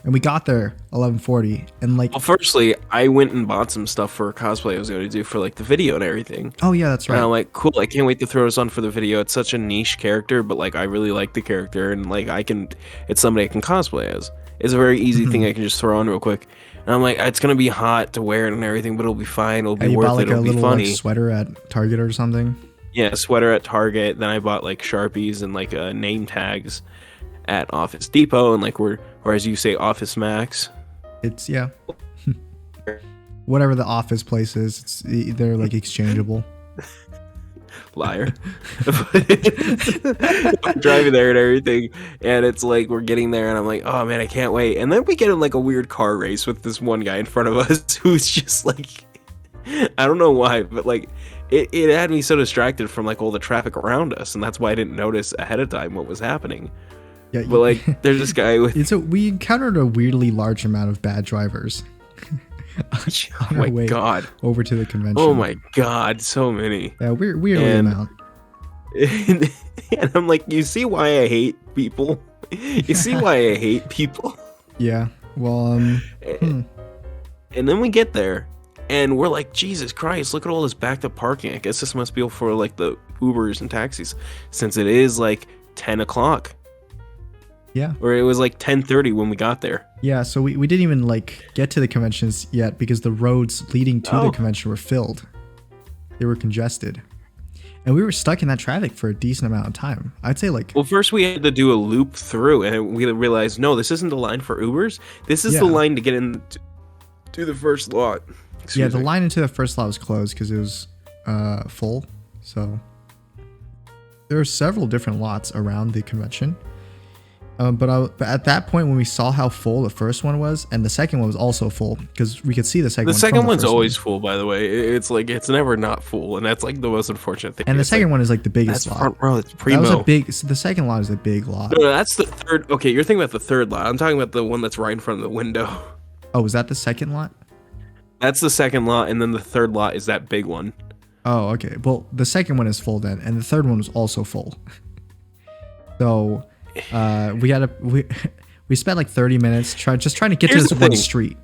and we got there 11:40, and like Well, firstly, I went and bought some stuff for a cosplay I was going to do for like the video and everything. oh yeah, that's And I'm right. like, cool, I can't wait to throw this on for the video. It's such a niche character, but like I really like the character, and like it's somebody I can cosplay as. It's a very easy thing I can just throw on real quick. And I'm like, it's gonna be hot to wear it and everything, but it'll be fine. It'll be And you worth bought like it. a It'll be little funny. like sweater at Target or something. Yeah, sweater at Target. Then I bought like Sharpies and like name tags at Office Depot, and like or as you say, Office Max. It's whatever the office place is. They're like exchangeable. Liar. I'm driving there and everything, and it's like we're getting there, and I'm like, oh man, I can't wait. And then we get in like a weird car race with this one guy in front of us who's just like, I don't know why, but like it had me so distracted from like all the traffic around us, and that's why I didn't notice ahead of time what was happening. Yeah, But like there's this guy with we encountered a weirdly large amount of bad drivers oh on my our way god. over to the convention. Oh my god, so many. Yeah, weirdly And- amount. And I'm like, you see why I hate people? You see why I hate people? Yeah. Well, And then we get there, and we're like, Jesus Christ, look at all this backed up parking. I guess this must be for like the Ubers and taxis, since it is like 10 o'clock. yeah. Or it was like 10:30 when we got there. Yeah, so we didn't even like get to the conventions yet because the roads leading to the Oh. convention were filled. They were congested. And we were stuck in that traffic for a decent amount of time. I'd say like Well, first we had to do a loop through, and we realized, no, this isn't the line for Ubers. This is the Yeah. line to get in to the first lot. yeah, Excuse the me. line into the first lot was closed because it was full. So there are several different lots around the convention. But at that point, when we saw how full the first one was, and the second one was also full, because we could see the second The one. second from one's first always one. full, by the way. It's like it's never not full, and that's like the most unfortunate thing. And the It's second like, one is like the biggest that's lot. front row. It's That primo. was a big. So the second lot is a big lot. No, that's the third. Okay, you're thinking about the third lot. I'm talking about the one that's right in front of the window. Oh, was that the second lot? That's the second lot, and then the third lot is that big one. Oh, okay. Well, the second one is full then, and the third one was also full. So, we we spent like 30 minutes trying to get Here's to the this one thing. street.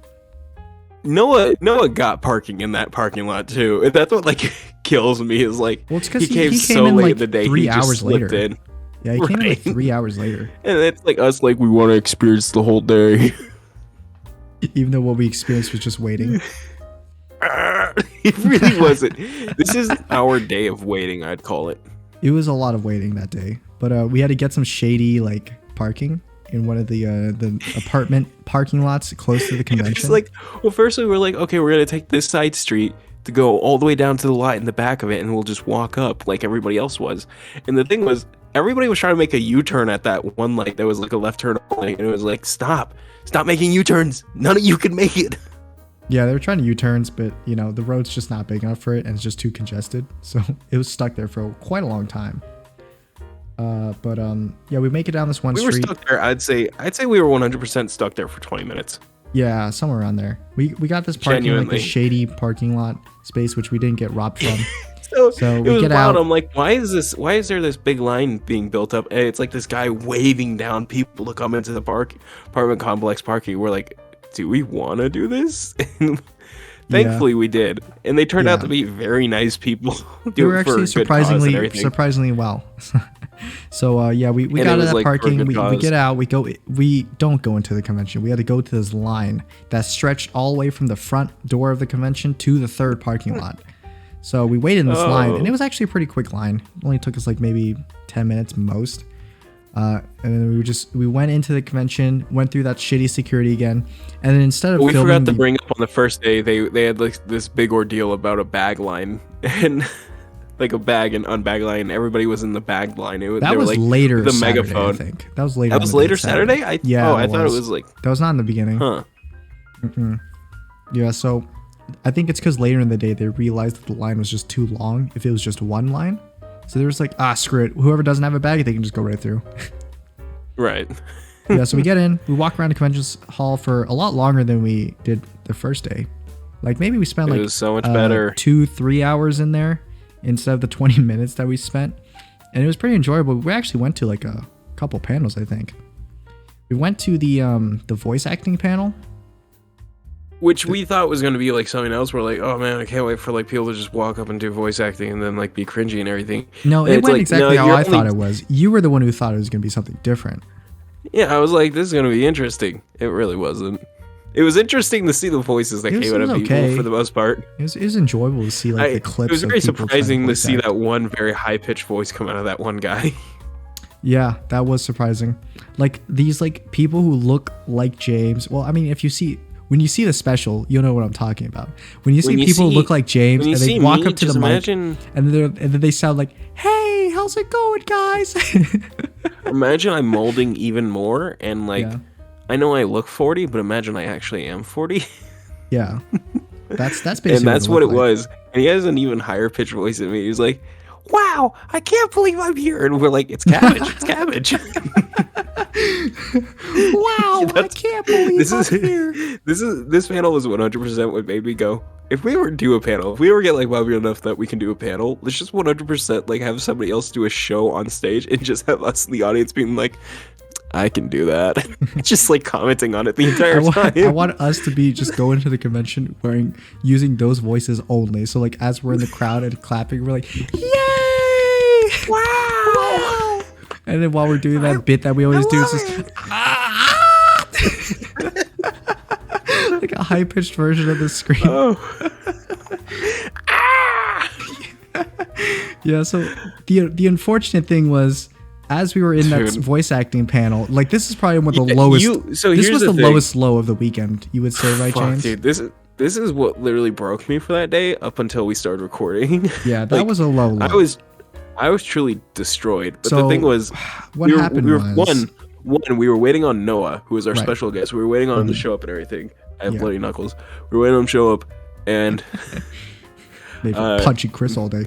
Noah got parking in that parking lot too. And that's what like kills me is like Well, it's because he came came so in late like in the day. 3 He just hours slipped later. in. Yeah, he came in like Right. 3 hours later. And it's like us like we want to experience the whole day. Even though what we experienced was just waiting. It really wasn't. This is our day of waiting, I'd call it. It was a lot of waiting that day, but we had to get some shady like parking in one of the apartment parking lots close to the convention. It's like, well, first we were like, okay, we're gonna take this side street to go all the way down to the lot in the back of it, and we'll just walk up like everybody else was. And the thing was, everybody was trying to make a U-turn at that one light that was like a left turn only, and it was like, stop making U-turns. None of you can make it. Yeah, they were trying to U-turns, but you know the road's just not big enough for it, and it's just too congested. So it was stuck there for quite a long time. Yeah, we make it down this one We street. were stuck there. I'd say we were 100% stuck there for 20 minutes. Yeah, somewhere around there. We got this parking like Genuinely. a shady parking lot space, which we didn't get robbed from. So it we was get wild. out. I'm like, why is there this big line being built up? And it's like this guy waving down people to come into the apartment complex parking. We're like, do we want to do this? And thankfully we did, and they turned out Yeah. to be very nice people. They were actually surprisingly everything. well. So yeah, we And got it out of was, that like, for a parking. good We cause. get out. We don't go into the convention. We had to go to this line that stretched all the way from the front door of the convention to the third parking lot. So we waited in this line, and it was actually a pretty quick line. It only took us like maybe 10 minutes most. And then we went into the convention, went through that shitty security again, and then instead of We filming forgot to the- bring up on the first day. They had like this big ordeal about a bag line and like a bag and unbag line. Everybody was in the bag line. They that were, was like, later with a Saturday, megaphone. I think that was later. That in was the day later Saturday. I thought it was like, that was not in the beginning. huh. Yeah, so I think it's because later in the day they realized that the line was just too long if it was just one line. So they was like, screw it. Whoever doesn't have a bag, they can just go right through. Right. Yeah, so we get in, we walk around the convention hall for a lot longer than we did the first day. Like maybe we spent It like was so much better. 2-3 hours in there instead of the 20 minutes that we spent. And it was pretty enjoyable. We actually went to like a couple panels, I think. We went to the voice acting panel. Which we thought was going to be like something else. We're like, oh man, I can't wait for like people to just walk up and do voice acting and then like be cringy and everything. No, And it it's went like, exactly no, how you're I thought only- it was. You were the one who thought it was going to be something different. Yeah, I was like, this is going to be interesting. It really wasn't. It was interesting to see the voices that It was- came out it of was people okay. for the most part. It was enjoyable to see like the clips. It was of very people trying surprising to voice see act. that one very high pitched voice come out of that one guy. Yeah, that was surprising. Like these like people who look like James. Well, I mean, when you see the special, you'll know what I'm talking about. When you see When you people see- look like James when you and they see walk me, up to the just mic imagine- and then they sound like, "Hey, how's it going, guys?" Imagine I'm molding even more and like, Yeah. I know I look 40, but imagine I actually am 40. Yeah, that's basically And that's what it looked like. was. And he has an even higher pitched voice than me. He's like, wow, I can't believe I'm here. And we're like, it's cabbage, it's cabbage. Wow, I can't believe This I'm is here. this panel was 100% what made me go, if we ever do a panel, if we ever get like popular enough that we can do a panel, let's just 100% like have somebody else do a show on stage and just have us in the audience being like, I can do that. Just like commenting on it the entire time. I want us to be just going to the convention using those voices only. So like as we're in the crowd and clapping, we're like, "Yay! Wow!" And then while we're doing that bit that we always do, it's just like a high pitched version of the scream. Oh. Yeah. So the unfortunate thing was, as we were in that Dude. voice acting panel, like this is probably one of the Yeah, lowest. so this here's was the the thing. lowest low of the weekend. You would say, right, Fuck, James? dude, this is what literally broke me for that day up until we started recording. Yeah, that Like, was a low low. I was truly destroyed. But So, the thing was, what happened we were was one, we were waiting on Noah, who was our Right. special guest. We were waiting on him to Mhm. show up and everything. I have Yeah. bloody knuckles. We were waiting on him to show up, and they've been punching Chris all day.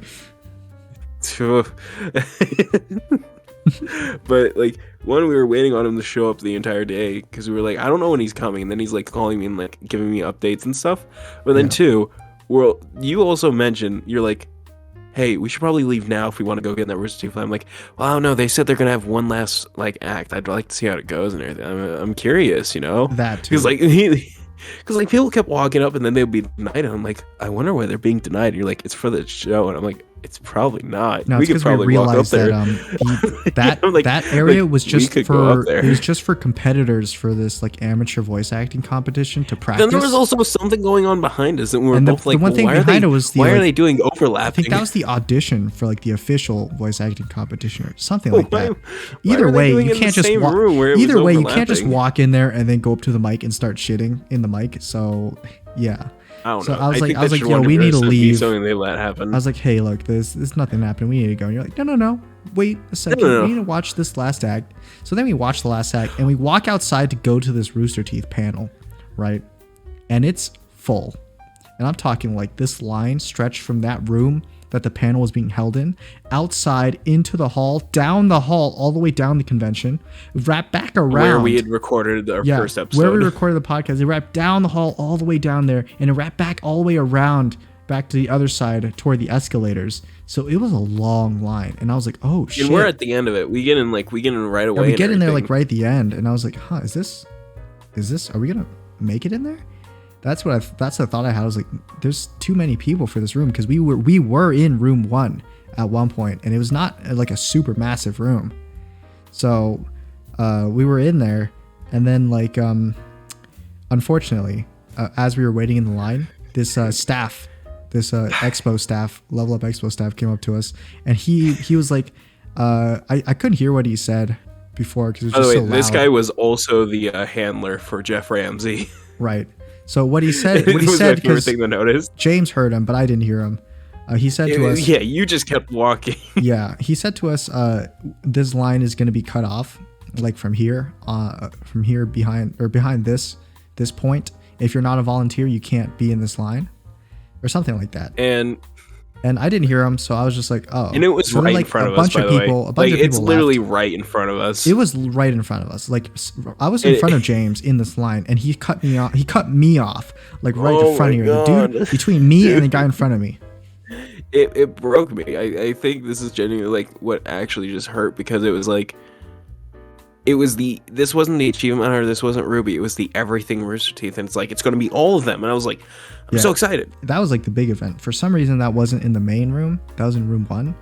but like one, we were waiting on him to show up the entire day because we were like, I don't know when he's coming. And then he's like calling me and like giving me updates and stuff. But then Yeah. two, well, you also mentioned, you're like, hey, we should probably leave now if we want to go get in that Rooster Teeth fight. I'm like, well, I don't know. They said they're gonna have one last like act. I'd like to see how it goes and everything. I'm curious, you know, That too. because like because like people kept walking up and then they'll be denied. And I'm like, I wonder why they're being denied. And you're like, it's for the show, and I'm like, it's probably not. No, We it's could because we probably walk up realized there. that I'm like, that area like, was we just could go up for there. it was just for competitors for this like amateur voice acting competition to practice. Then there was also something going on behind us, and we were And the- both like, the one well, thing why are behind they? it was the, why are like- they doing I overlapping? think that was the audition for like the official voice acting competition or something like Why- that. why Either are they way, doing you it in can't the just same walk. room where it was Either way, you can't just overlapping? walk in there and then go up to the mic and start shitting in the mic. So yeah, I don't So know. I was like- think I was that like, should yo, we need to 100% be leave. Something they let happen. I was like, hey, look, there's nothing happening. We need to go. And you're like, no. Wait a second. No. We need to watch this last act. So then we watch the last act and we walk outside to go to this Rooster Teeth panel, right? And it's full. And I'm talking like this line stretched from that room that the panel was being held in, outside into the hall, down the hall, all the way down the convention, wrap back around. Where we had recorded our Yeah, first episode. where we recorded the podcast. They wrapped down the hall all the way down there, and it wrapped back all the way around back to the other side toward the escalators. So it was a long line, and I was like, "Oh shit!" And we're at the end of it. We get in right away. Yeah, we and get in there like everything. right at the end, and I was like, "Huh? Is this? Are we gonna make it in there?" That's the thought I had. I was like, "There's too many people for this room," because we were in room 1 at one point, and it was not like a super massive room. So we were in there, and then like unfortunately, as we were waiting in the line, this staff, this expo staff, Level Up Expo staff came up to us, and he was like, I couldn't hear what he said before because it was By the just way, so loud. this guy was also the handler for Jeff Ramsey. Right. So what he said, It was my favorite because thing to notice. James heard him, but I didn't hear him. He said to us, Yeah, you just kept walking. yeah, he said to us, this line is going to be cut off, like from here behind this point. If you're not a volunteer, you can't be in this line, or something like that. And I didn't hear him, so I was just like, oh. it was So then, right in like, front a of us, bunch by of the people- way. a bunch Like, of it's people literally right in front of us. It was right in front of us. Like I was in front of James in this line, and he cut me off. He cut me off, like right Oh in front my of you. The God. dude between me and the guy in front of me. It broke me. I think this is genuinely like what actually just hurt, because it was like, this wasn't the achievement hunter, this wasn't Ruby, it was the everything Rooster Teeth, and it's like, it's going to be all of them, and I was like, I'm so excited. That was like the big event. For some reason, that wasn't in the main room. That was in room 1.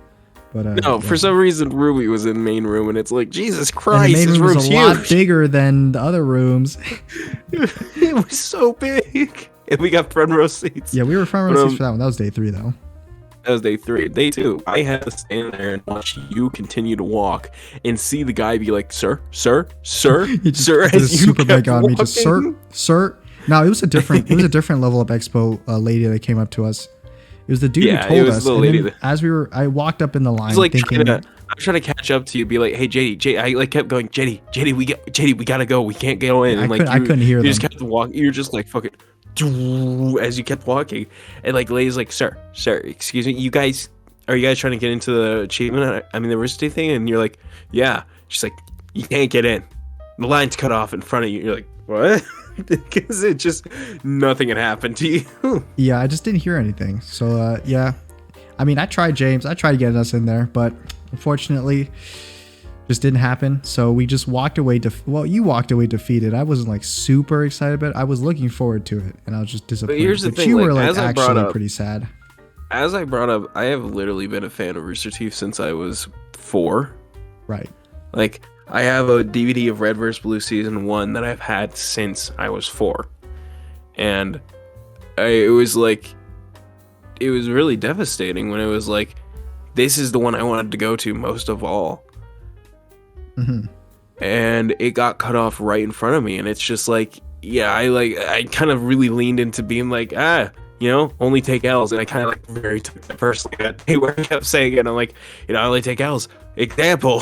But No, yeah. for some reason Ruby was in main room, and it's like, Jesus And the Christ, main this room was room's a lot huge. bigger than the other rooms. It was so big, and we got front row seats. Yeah, we were front row But, seats for that one. That was day 3 though. That was day 3. Day 2, I had to stand there and watch you continue to walk and see the guy be like, sir, He just sir, did a as you super kept big on me, just walking. sir. No, it was a different Level Up Expo lady that came up to us. It was the dude Yeah, who it told was us. the And lady then as I walked up in the line, I was like thinking, I was trying to catch up to you, be like, hey, JD, I like kept going, JD, we gotta go, we can't go in. I And like, couldn't- I couldn't hear You just them. kept walking, you're just like fucking, as you kept walking, and like, lady's like, sir, excuse me, are you guys trying to get into the achievement? I mean, the Rooster Teeth thing, and you're like, yeah. She's like, you can't get in. The line's cut off in front of you. You're like, what? Because it just nothing had happened to you. yeah, I just didn't hear anything. So yeah, I mean, I tried James. I tried getting us in there, but unfortunately, just didn't happen. So we just walked away. You walked away defeated. I wasn't like super excited, but I was looking forward to it, and I was just disappointed. here's the thing, you were like, like as I brought actually up- pretty sad. As I brought up, I have literally been a fan of Rooster Teeth since I was 4. Right. Like, I have a DVD of Red vs. Blue Season 1 that I've had since I was 4. And it was really devastating when it was like, this is the one I wanted to go to most of all. hmm And it got cut off right in front of me. And it's just like, yeah, I kind of really leaned into being like, only take L's. And I kind of like very took that personally. Where I kept saying it, I'm like, I only take L's. Example.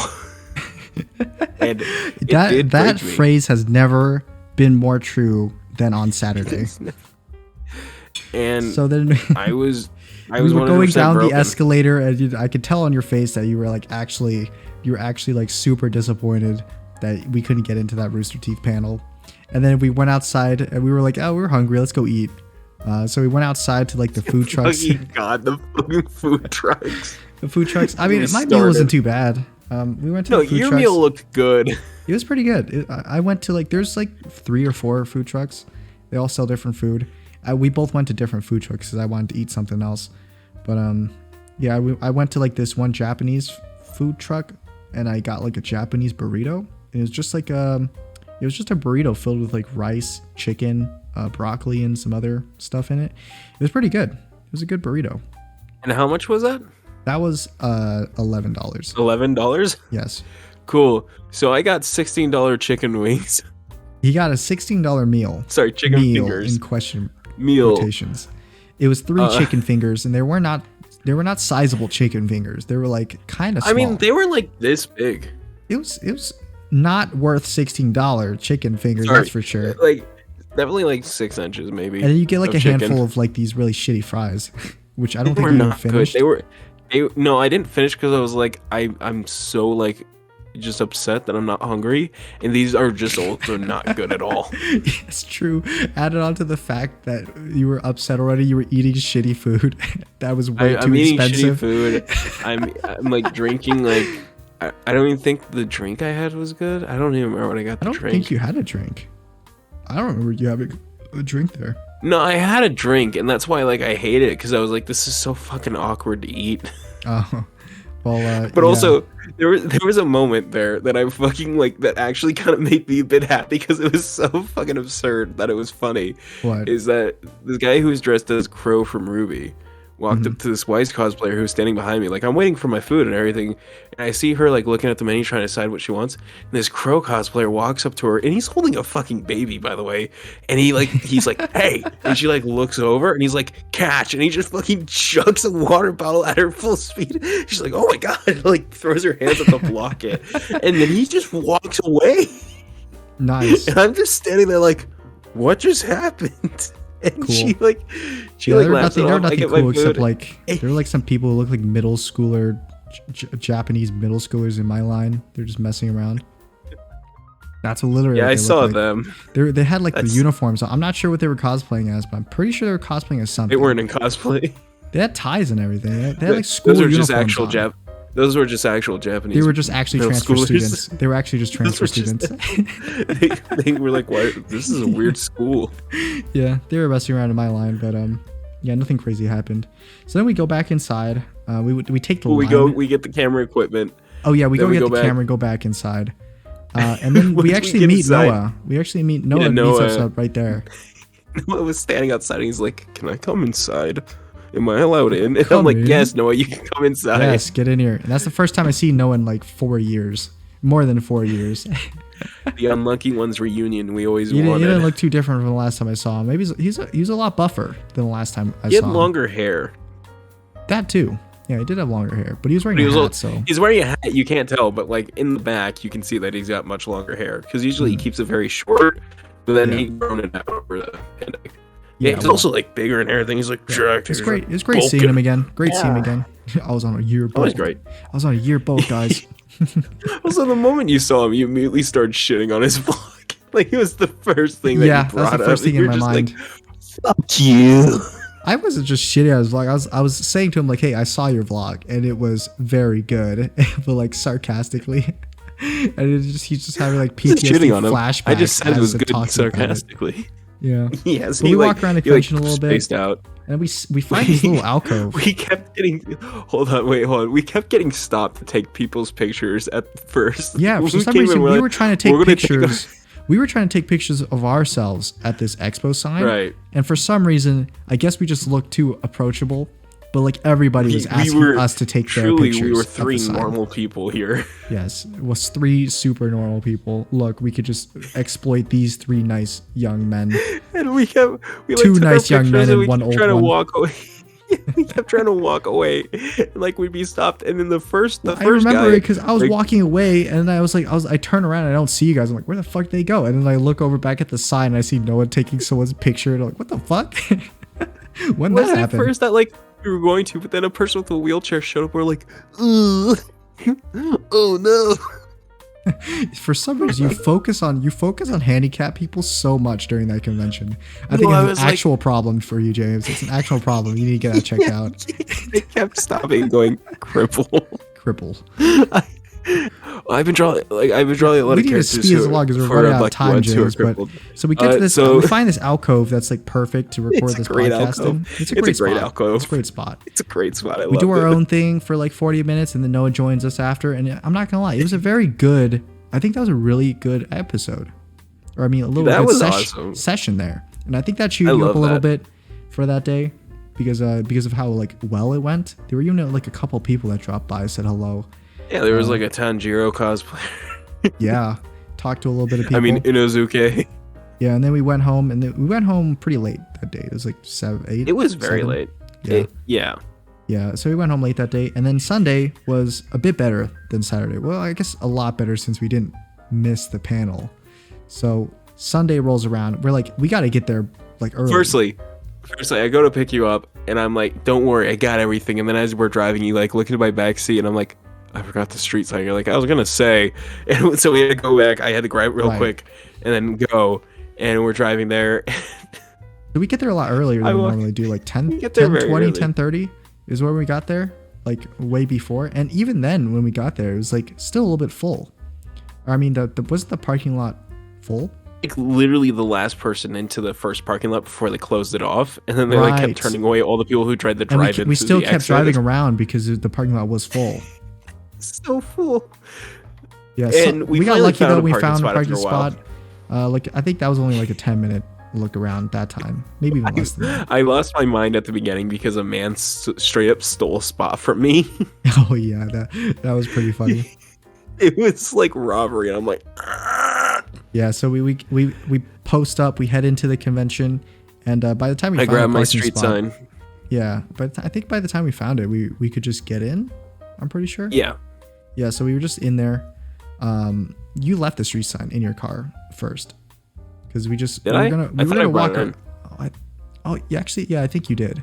And it did that break me. phrase has never been more true than on Saturday. And So then I was we were going 100% down broken. the escalator, and I could tell on your face that you were actually like super disappointed that we couldn't get into that Rooster Teeth panel. And then we went outside and we were like, oh, we're hungry, let's go eat. So we went outside to like the food trucks. Fucking God, the fucking food trucks. The food trucks. I mean, We my meal started. wasn't too bad. We went to No, the food your trucks. meal looked good. It was pretty good. I went to like there's like 3 or 4 food trucks. They all sell different food. We both went to different food trucks because I wanted to eat something else. But yeah, I went to like this one Japanese food truck and I got like a Japanese burrito. It was just like it was just a burrito filled with like rice, chicken, broccoli, and some other stuff in it. It was pretty good. It was a good burrito. And how much was that? That was $11. $11? Yes. Cool. So I got $16 chicken wings. He got a $16 meal. Sorry, chicken meal fingers. in question Meal. quotations. It was 3 chicken fingers, and they were not sizable chicken fingers. They were like kind of small. I mean, they were like this big. It was not worth $16 chicken fingers, Sorry. that's for sure. Like, definitely like 6 inches, maybe. And then you get like of a chicken. handful of like these really shitty fries, which I don't They think were you even not good. finished. No, I didn't finish because I was like, I'm so like just upset that I'm not hungry, and these are just also not good at all. It's true. Added on to the fact that you were upset already, you were eating shitty food. That was way too I'm eating expensive. shitty food. I'm like drinking like I don't even think the drink I had was good. I don't even remember what I got I to don't drink. think you had a drink. I don't remember you having a drink there. No, I had a drink, and that's why like I hate it because I was like, this is so fucking awkward to eat. Oh, well, But yeah. also, there was a moment there that I fucking like that actually kind of made me a bit happy because it was so fucking absurd that it was funny. What? Is that this guy who was dressed as Crow from Ruby walked up to this Wise cosplayer who was standing behind me, like I'm waiting for my food and everything, and I see her like looking at the menu trying to decide what she wants, and this Crow cosplayer walks up to her, and he's holding a fucking baby, by the way, and he's like, hey, and she like looks over, and he's like, catch, and he just fucking chucks a water bottle at her full speed. She's like, oh my god, like throws her hands up to block it, and then he just walks away, Nice. and I'm just standing there like, what just happened? And Cool. she like Yeah, there were laughs nothing, it there were off. I nothing get my cool except food. like there were like some people who look like middle schooler, Japanese middle schoolers in my line. They're just messing around. That's literally. Yeah, what I they saw looked like. them. They had like the That's- uniforms. I'm not sure what they were cosplaying as, but I'm pretty sure they were cosplaying as They something. weren't in cosplay. They had ties and everything. They had like school Those were just uniforms actual on. Those were just actual Japanese. They were just actually middle transfer schoolers. students. They were actually just Those transfer were just- students. they were like, "Why? This is a weird school." Yeah, they were messing around in my line, but yeah, nothing crazy happened. So then we go back inside. We take the line. We get the camera equipment. Oh yeah, we then go we get go the back. camera, go back inside, and then Once we we actually get meet inside- Noah. We actually meet Noah. Yeah, Meets us Noah. up right there. Noah was standing outside, and he's like, "Can I come inside? Am I allowed in?" And Come I'm like, in. "Yes, Noah, you can come inside." Yes, get in here. And that's the first time I see Noah in like 4 years, more than 4 years. The unlucky ones reunion we always He didn't wanted. look too different from the last time I saw him. Maybe he's a lot buffer than the last time I He had saw him. longer hair. That too. Yeah, he did have longer hair, but he was wearing But a he was hat, so He's wearing a hat. You can't tell, but like in the back, you can see that he's got much longer hair. Because usually he keeps it very short, but then Yeah. he grown it out over the pandemic. Yeah, he's well, also like bigger in everything. He's like jacked. It's he's, great. like, It's great seeing bulking. him again. Great seeing him again. I was on a yearboat. That was great. I was on a yearboat, guys. Also, the moment you saw him, you immediately started shitting on his vlog. Like it was the first thing that Yeah, you brought that's the first up. thing in You're my just mind. Like, fuck you. I wasn't just shitting on his vlog. I was saying to him like, "Hey, I saw your vlog and it was very good," but like sarcastically. And he's just having like I wasn't PTSD shitting on him. flashbacks. I just said it was as good talking about it. sarcastically. Yeah. Yes, But we walk around the convention a little bit. spaced out. And we find this little alcove. We kept getting. Hold on. We kept getting stopped to take people's pictures at first. Yeah, When for some came in, reason we're we like, were trying to take "We're gonna take pictures. We were trying to take pictures of ourselves at this expo sign. Right. And for some reason, I guess we just looked too approachable. But like everybody was asking us to take their Truly, pictures. we were at the three sign. normal people here. Yes, it was 3 super normal people. Look, we could just exploit these 3 nice young men. And we kept like, Two took our nice young pictures men and we one kept old trying to one. walk away. We kept trying to walk away, and like we'd be stopped. And then the first I remember guy, it because I was like, walking away and I turn around and I don't see you guys. I'm like, where the fuck did they go? And then I look over back at the sign and I see Noah taking someone's picture. And I'm like, what the fuck? When was that it at happened? first that like we were going to, but then a person with a wheelchair showed up. We're like, ugh. Oh no. For some reason, you focus on handicapped people so much during that convention. I think Well, I it's was an like- actual problem for you, James. It's an actual problem. You need to get that checked out. They kept stopping going cripple. Cripple. I've been drawing a lot We of need to characters speed this along because we're running out of time, James. But so we get to this. so- We find this alcove that's like perfect to record It's a this great podcast in. alcove. It's a great spot. alcove. It's a great spot. It's a great spot. I We love do our it. own thing for like 40 minutes, and then Noah joins us after. And I'm not gonna lie, it was a very good. I think that was a really good episode, or I mean, a little That good was awesome. session there. And I think that chewed I you up love a little that. bit for that day because of how like well it went. There were even like a couple people that dropped by, said hello. Yeah, there was like a Tanjiro cosplayer. Yeah, talked to a little bit of people. I mean, Inosuke. Yeah, and then we went home, and we went home pretty late that day. It was like 7, 8. It was very 7. late. Yeah. Yeah. Yeah, so we went home late that day, and then Sunday was a bit better than Saturday. Well, I guess a lot better since we didn't miss the panel. So Sunday rolls around. We're like, we got to get there like early. Firstly, I go to pick you up, and I'm like, "Don't worry, I got everything." And then as we're driving, you like look into my back seat, and I'm like, "I forgot the street sign." You're like, "I was gonna say," and so we had to go back. I had to grab it real Right. quick, and then go. And we're driving there. So we get there a lot earlier than we walk- normally do, like 10, We get there 10 very 20, early. 10:30 is where we got there, like way before. And even then, when we got there, it was like still a little bit full. Or, I mean, wasn't the parking lot full? Like literally the last person into the first parking lot before they closed it off, and then they like Right. kept turning away all the people who tried to And drive in. we still kept driving around because the parking lot was full. So full. Yeah, And we got finally lucky found though. a We parking found a spot parking after a while. spot. Like I think that was only like a 10-minute look around that time, maybe even less than that. I lost my mind at the beginning because a man straight up stole a spot from me. Oh yeah, that was pretty funny. It was like robbery, and I'm like, "Ah." Yeah, so we post up, we head into the convention, and by the time we I found grabbed a my parking street spot, sign. Yeah, but I think by the time we found it, we could just get in. I'm pretty sure. Yeah, Yeah, so we were just in there. You left the street sign in your car first, because we just Did we were I? gonna I we were thought I gonna brought walk. it in. Yeah, actually, yeah, I think you did.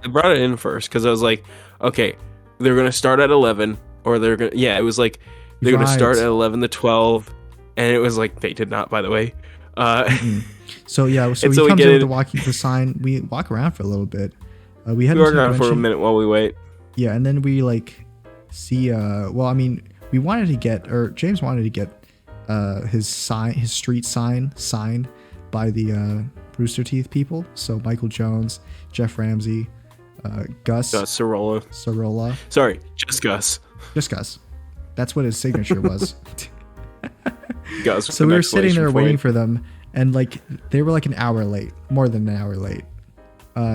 I brought it in first because I was like, okay, they're gonna start at 11, or they're gonna it was like they're gonna start Right. at 11 to 12, and it was like they did not, by the way. So yeah, so And we so we come get to in- the walking the sign. We walk around for a little bit. We head We were into the around for a convention. minute while we wait. Yeah, and then we like see. Well, I mean, we wanted to get, or James wanted to get his street sign signed by the Rooster Teeth people. So Michael Jones, Jeff Ramsey, Gus Sorolla. Sorolla, Sorry, just Gus. just Gus. That's what his signature was. Gus. So we were sitting there waiting for them, and like they were like an hour late, more than an hour late.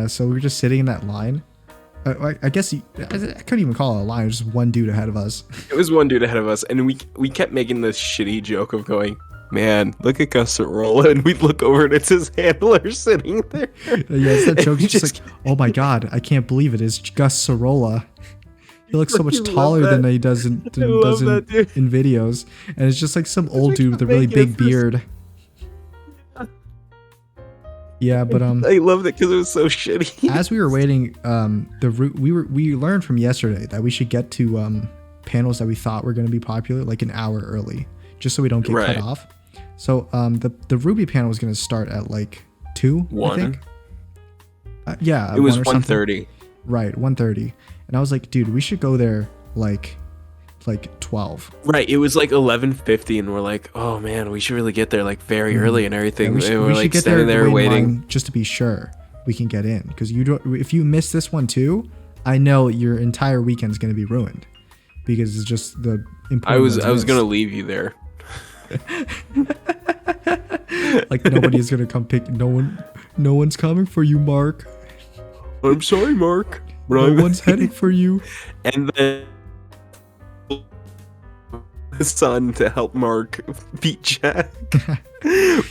So we were just sitting in that line. I guess I couldn't even call it a line. It was just one dude ahead of us. It was one dude ahead of us, and we kept making this shitty joke of going, "Man, look at Gus Sorolla," and we'd look over and it's his handler sitting there. Yeah, it's that joke. And It's just like, oh my god, I can't believe it is Gus Sorolla. He looks so much fucking love taller than that. he does in love that, dude. in videos, and it's just like some old we dude with a kept really making big it for- beard. Yeah, but I loved it because it was so shitty. as we were waiting, we learned from yesterday that we should get to panels that we thought were going to be popular like an hour early, just so we don't get Right. cut off. So the Ruby panel was going to start at like 2, I 1? think. Yeah, It was 1 or something. 1:30. Right, 1:30, and I was like, dude, we should go there like 12. Right, it was like 11:50, and we're like, "Oh man, we should really get there like very early and everything." Yeah, and we're like standing the there waiting waiting. line just to be sure we can get in, because if you miss this one too, I know your entire weekend's going to be ruined, because it's just the important I was ones gonna missed. leave you there. Like nobody's gonna come pick. No one's coming for you, Mark. I'm sorry, Mark, but No I'm one's heading for you. And then the son to help Mark beat Jack.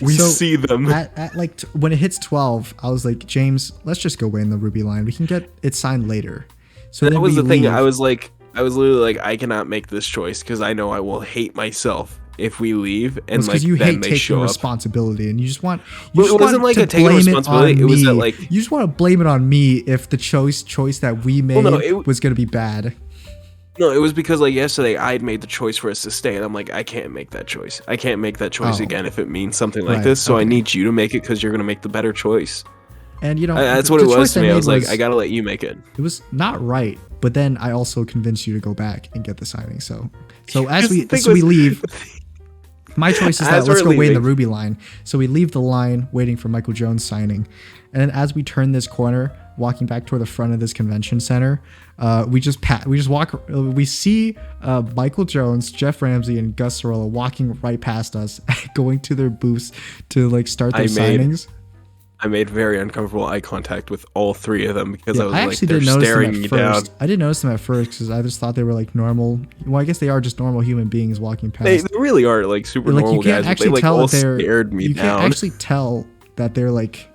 We So, see them. At like when it hits 12, I was like, James, let's just go win the Ruby line. We can get it signed later. So That then was we the thing. leave. I was literally like, I cannot make this choice because I know I will hate myself if we leave and It's like because you then hate they taking show up. responsibility, and you just want. Well, it wasn't like a taking responsibility, it was that, like- you just want to blame it on me if the choice that we made no, it- was gonna be bad. No, it was because like yesterday I had made the choice for us to stay, and I'm like, I can't make that choice. I can't make that choice Oh. again if it means something like Right, this. So I okay. need you to make it because you're gonna make the better choice. And you know, That's the what it was choice to me. I made was like, I gotta let you make it. it was not right, but then I also convinced you to go back and get the signing. So as Because we the thing so we was- leave. My choice is that As let's we're go wait in the leaving- Ruby line. So we leave the line waiting for Michael Jones signing. And then as we turn this corner, walking back toward the front of this convention center, we just walk. We see Michael Jones, Jeff Ramsey, and Gus Sorolla walking right past us, going to their booths to like start their signings. I made very uncomfortable eye contact with all three of them because Yeah, I was I like, actually they're didn't notice them staring at me down. first. I didn't notice them at first because I just thought they were like normal. Well, I guess they are just normal human beings walking past. They really are like super Like normal you can't guys, but actually they like tell all that they're. stared me You down. can't actually tell that they're like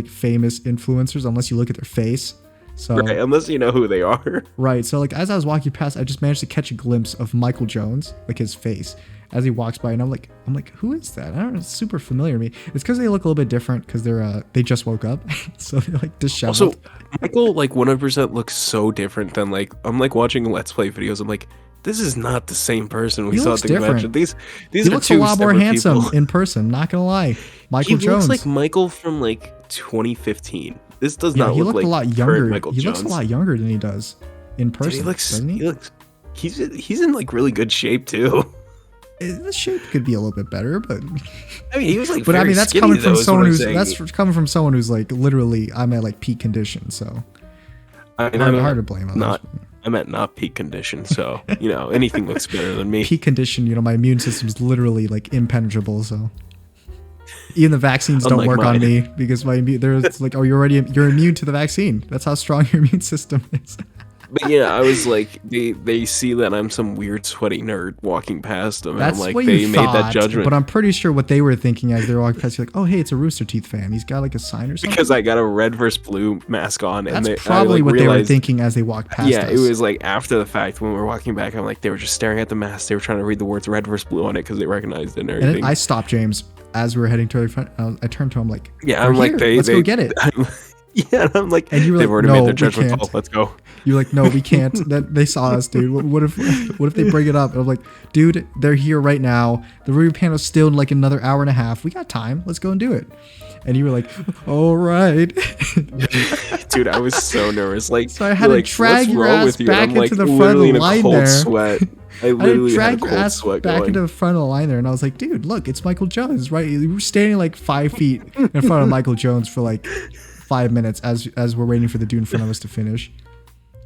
famous influencers unless you look at their face. So Right, unless you know who they are. right, so like as I was walking past, I just managed to catch a glimpse of Michael Jones, like his face, as he walks by, and I'm like, who is that? I don't know, it's super familiar to me. It's because they look a little bit different because they just woke up, so they're like disheveled. Also, Michael like 100% looks so different than like I'm like watching Let's Play videos. I'm like, this is not the same person we He saw looks at the convention. different. These He are looks a two lot more separate handsome people. in person. Not gonna lie, Michael He Jones. looks like Michael from like 2015. This does yeah, not he look looked like a lot current younger. Michael He Jones. looks a lot younger than he does in person. Dude, doesn't he looks. He's in like really good shape too. The shape could be a little bit better, but I mean, he was like. but I very mean that's skinny, coming though, from is what someone I'm who's saying. coming from someone who's like literally I'm at like peak condition, so I mean, hard to blame on not. this. I'm at not peak condition, so you know anything looks better than me. Peak condition, you know, my immune system's literally like impenetrable, so even the vaccines don't Unlike work on mine. me because my immune there's like, oh, you're immune to the vaccine. That's how strong your immune system is. But yeah, I was like, they see that I'm some weird sweaty nerd walking past them, and That's I'm like, what they you made thought, that judgment but I'm pretty sure what they were thinking as they were walking past, you're like, oh, hey, it's a Rooster Teeth fan. He's got like a sign or something. because I got a red versus blue mask on, and That's I, probably like, what they were realized- thinking as they walked past Yeah, us. it was like after the fact when we were walking back. I'm like, they were just staring at the mask. They were trying to read the words red versus blue on it because they recognized it and And everything. then I stopped James as we were heading to the front. I turned to him like, yeah, "We're I'm like, here. Let's they go get it." Yeah, and I'm like, And you were they've like, already "No, made their we judgment can't." call. Let's go. You're like, no, we can't. That they saw us, dude. What if they bring it up? And I'm like, dude, they're here right now. The Ruby panel's still in like another hour and a half. We got time. Let's go and do it. And you were like, all right. Dude, I was so nervous. Like, So I had you're to like, drag "What's your wrong ass with you?" And back I'm like into the front of literally the in a line cold there. sweat. I I literally had a dragged your cold ass sweat back going. into the front of the line there, and I was like, dude, look, it's Michael Jones, right? We were standing like 5 feet in front of Michael Jones for like 5 minutes as we're waiting for the dude in front of us to finish.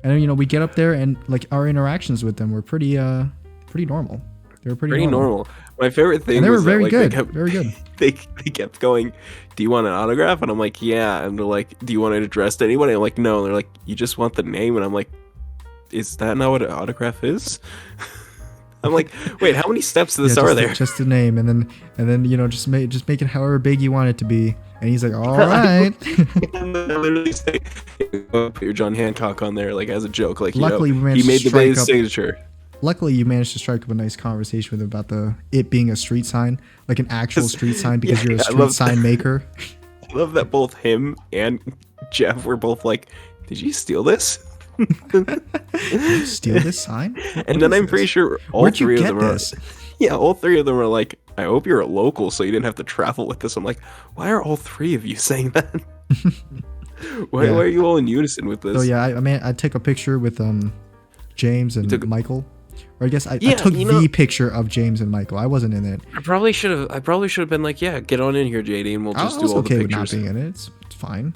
And then, you know, we get up there and like our interactions with them were pretty normal. They were pretty normal. My favorite thing And they were was very that, like, good. They kept, Very good. they kept going, "Do you want an autograph?" And I'm like, "Yeah." And they're like, "Do you want it addressed to anybody?" I'm like, "No." And they're like, "You just want the name?" And I'm like, "Is that not what an autograph is?" I'm like, "Wait, how many steps to this Yeah, are just there?" just the name, and then you know just make it however big you want it to be. And he's like, all right. And then I literally say, "Put your John Hancock on there," like as a joke, like Luckily, you we know, managed he made to the strike base up- signature. Luckily, you managed to strike up a nice conversation with him about it being a street sign, like an actual street sign, because Yeah, you're a I street love sign maker. I love that both him and Jeff were both like, "Did you steal this?" Did you steal this sign? And then I'm pretty sure all Where'd you three of get them are. this? Yeah, all three of them are like, "I hope you're a local, so you didn't have to travel with this." I'm like, why are all three of you saying that? why Yeah. are you all in unison with this? So yeah, I mean, I took a picture with James and took- Michael, or I guess I Yeah, took you know- the picture of James and Michael. I wasn't in it. I probably should have been like, "Yeah, get on in here, JD, and we'll I just was do all okay the with not pictures." being in it. It's fine.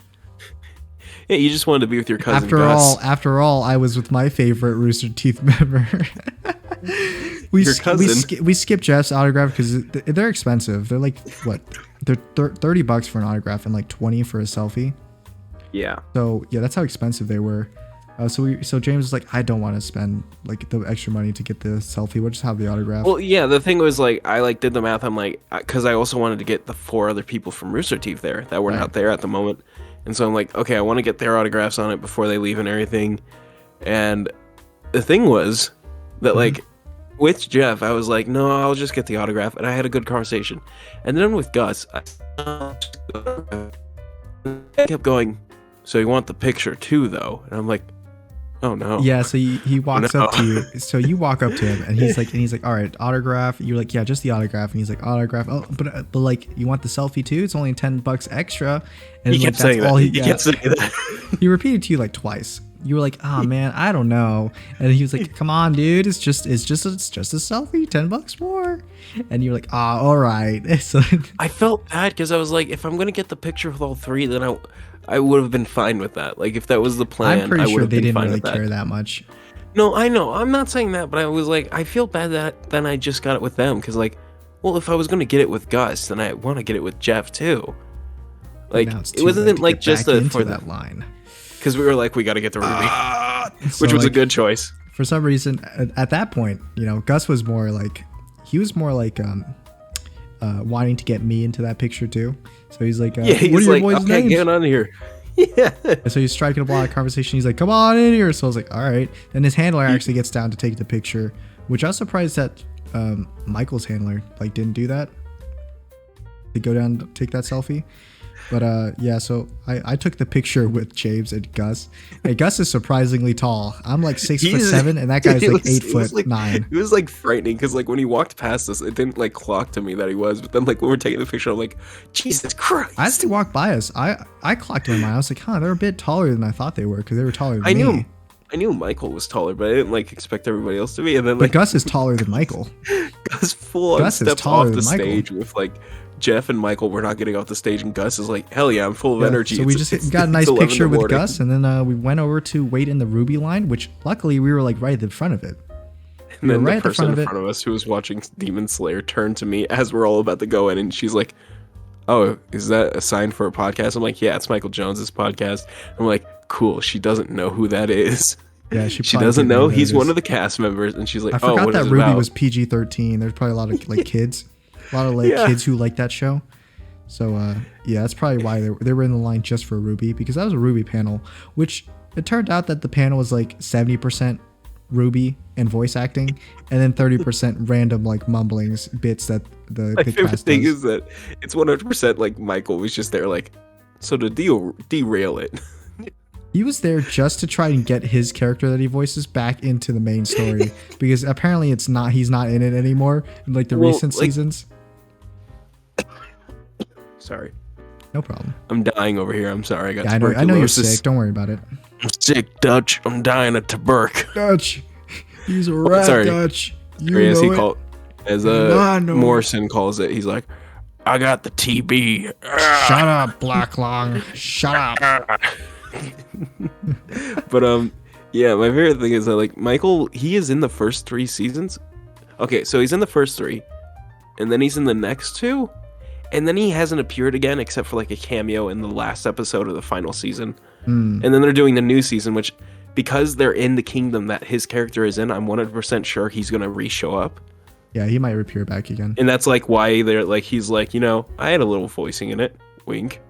Yeah, you just wanted to be with your cousin After Gus. all, I was with my favorite Rooster Teeth member. Your cousin. We skipped Jeff's autograph because they're expensive. They're like what? They're $30 for an autograph and like 20 for a selfie. Yeah. So yeah, that's how expensive they were. So James was like, I don't want to spend like the extra money to get the selfie. We'll just have the autograph. Well, yeah, the thing was, like, I, like, did the math. I'm like, because I also wanted to get the 4 other people from Rooster Teeth there that were Right. not there at the moment. And so I'm like, okay, I want to get their autographs on it before they leave and everything. And the thing was that, like, with Jeff, I was like, no, I'll just get the autograph. And I had a good conversation. And then with Gus, I kept going, so you want the picture too, though? And I'm like, Oh no. Yeah, so he walks No. up to you. So you walk up to him, and he's like, all right, autograph. You're like, yeah, just the autograph. And he's like, autograph. Oh, but like, you want the selfie too? It's only $10 extra. And He like, kept saying that. He kept saying that. He repeated to you like twice. You were like, oh man, I don't know. And he was like, come on, dude, it's just a selfie, $10 more. And you're like, ah, all right. So I felt bad because I was like, if I'm gonna get the picture with all three, then I would have been fine with that. Like if that was the plan, I'm pretty I would sure have they been didn't fine really with that. care that much. No, I know. I'm not saying that, but I was like, I feel bad that then I just got it with them because, like, well, if I was gonna get it with Gus, then I want to get it with Jeff too. Like Now it's it too wasn't late to like get just back a into for that that line. because we were like, we got to get the Ruby, So, which was a like, good choice. For some reason, at that point, Gus was more like, wanting to get me into that picture too. So he's like, Yeah, what are he's your like, boys' okay, names? get on here. Yeah. And so he's striking up a lot of conversation. He's like, come on in here. So I was like, all right. Then his handler actually gets down to take the picture, which I was surprised that Michael's handler like didn't do that. To go down to take that selfie. But yeah, so I took the picture with James and Gus. Hey, Gus is surprisingly tall. I'm like 6'7", and that guy's like 8'9". It was like frightening because like when he walked past us, it didn't like clock to me that he was. But then like when we're taking the picture, I'm like, Jesus Christ! As they walked by us, I clocked in my mind. I was like, huh, they're a bit taller than I thought they were because they were taller than me. I knew Michael was taller, but I didn't like expect everybody else to be. And then But like Gus is taller than Michael. Gus full on Gus is steps taller off the than Michael. stage with like Jeff and Michael were not getting off the stage, and Gus is like, hell yeah, I'm full of Yeah, energy. so we got a nice 11 in picture the with morning. Gus, and then we went over to wait in the Ruby line, which luckily we were like right at the front of it. And then right the at the person front in of it. front of us who was watching Demon Slayer turned to me as we're all about to go in, and she's like, oh, is that a sign for a podcast? I'm like, yeah, it's Michael Jones's podcast. I'm like, cool. She doesn't know who that is. Yeah, She probably doesn't didn't know who he's it one is. of the cast members, and she's like, I oh, forgot what that is it Ruby about? was PG-13. There's probably a lot of like kids, a lot of like Yeah. kids who like that show. So yeah, that's probably why they were in the line just for Ruby, because that was a Ruby panel, which it turned out that the panel was like 70% Ruby and voice acting, and then 30% random like mumblings bits that My the favorite cast thing does. is that it's 100% like Michael was just there, like, so to derail it. He was there just to try and get his character that he voices back into the main story, because apparently he's not in it anymore in like the Well, recent like- seasons. Sorry, No problem. I'm dying over here. I'm sorry. I got Yeah, I know you're tuberculosis. sick. Don't worry about it. I'm sick, Dutch. I'm dying of tuberc. Dutch. He's a rat, sorry. Dutch. You Or as he know it. called, as I know it. Morrison calls it, he's like, I got the TB. Shut up, Black Lung. Shut up. But yeah, my favorite thing is that like Michael, he is in the first 3 seasons. Okay, so he's in the first 3, and then he's in the next 2, and then he hasn't appeared again except for like a cameo in the last episode of the final season. And then they're doing the new season, which because they're in the kingdom that his character is in, I'm 100% sure he's gonna re-show up. Yeah, he might appear back again. And that's like why they're like, he's like, you know, I had a little voicing in it. Wink.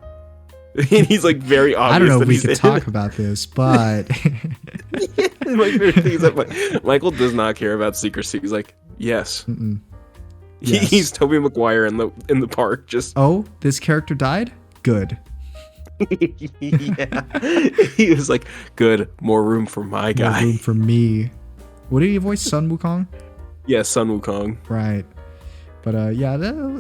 And he's like very obvious. I don't know that if we he's could in talk it. about this, but My favorite thing is that Michael does not care about secrecy. He's like, yes. Yes. He's Tobey Maguire in the park. Just oh, this character died? Good. yeah. He was like, good, more room for my More guy. room for me. What did he voice? Sun Wukong? Yeah, Sun Wukong. Right. But yeah,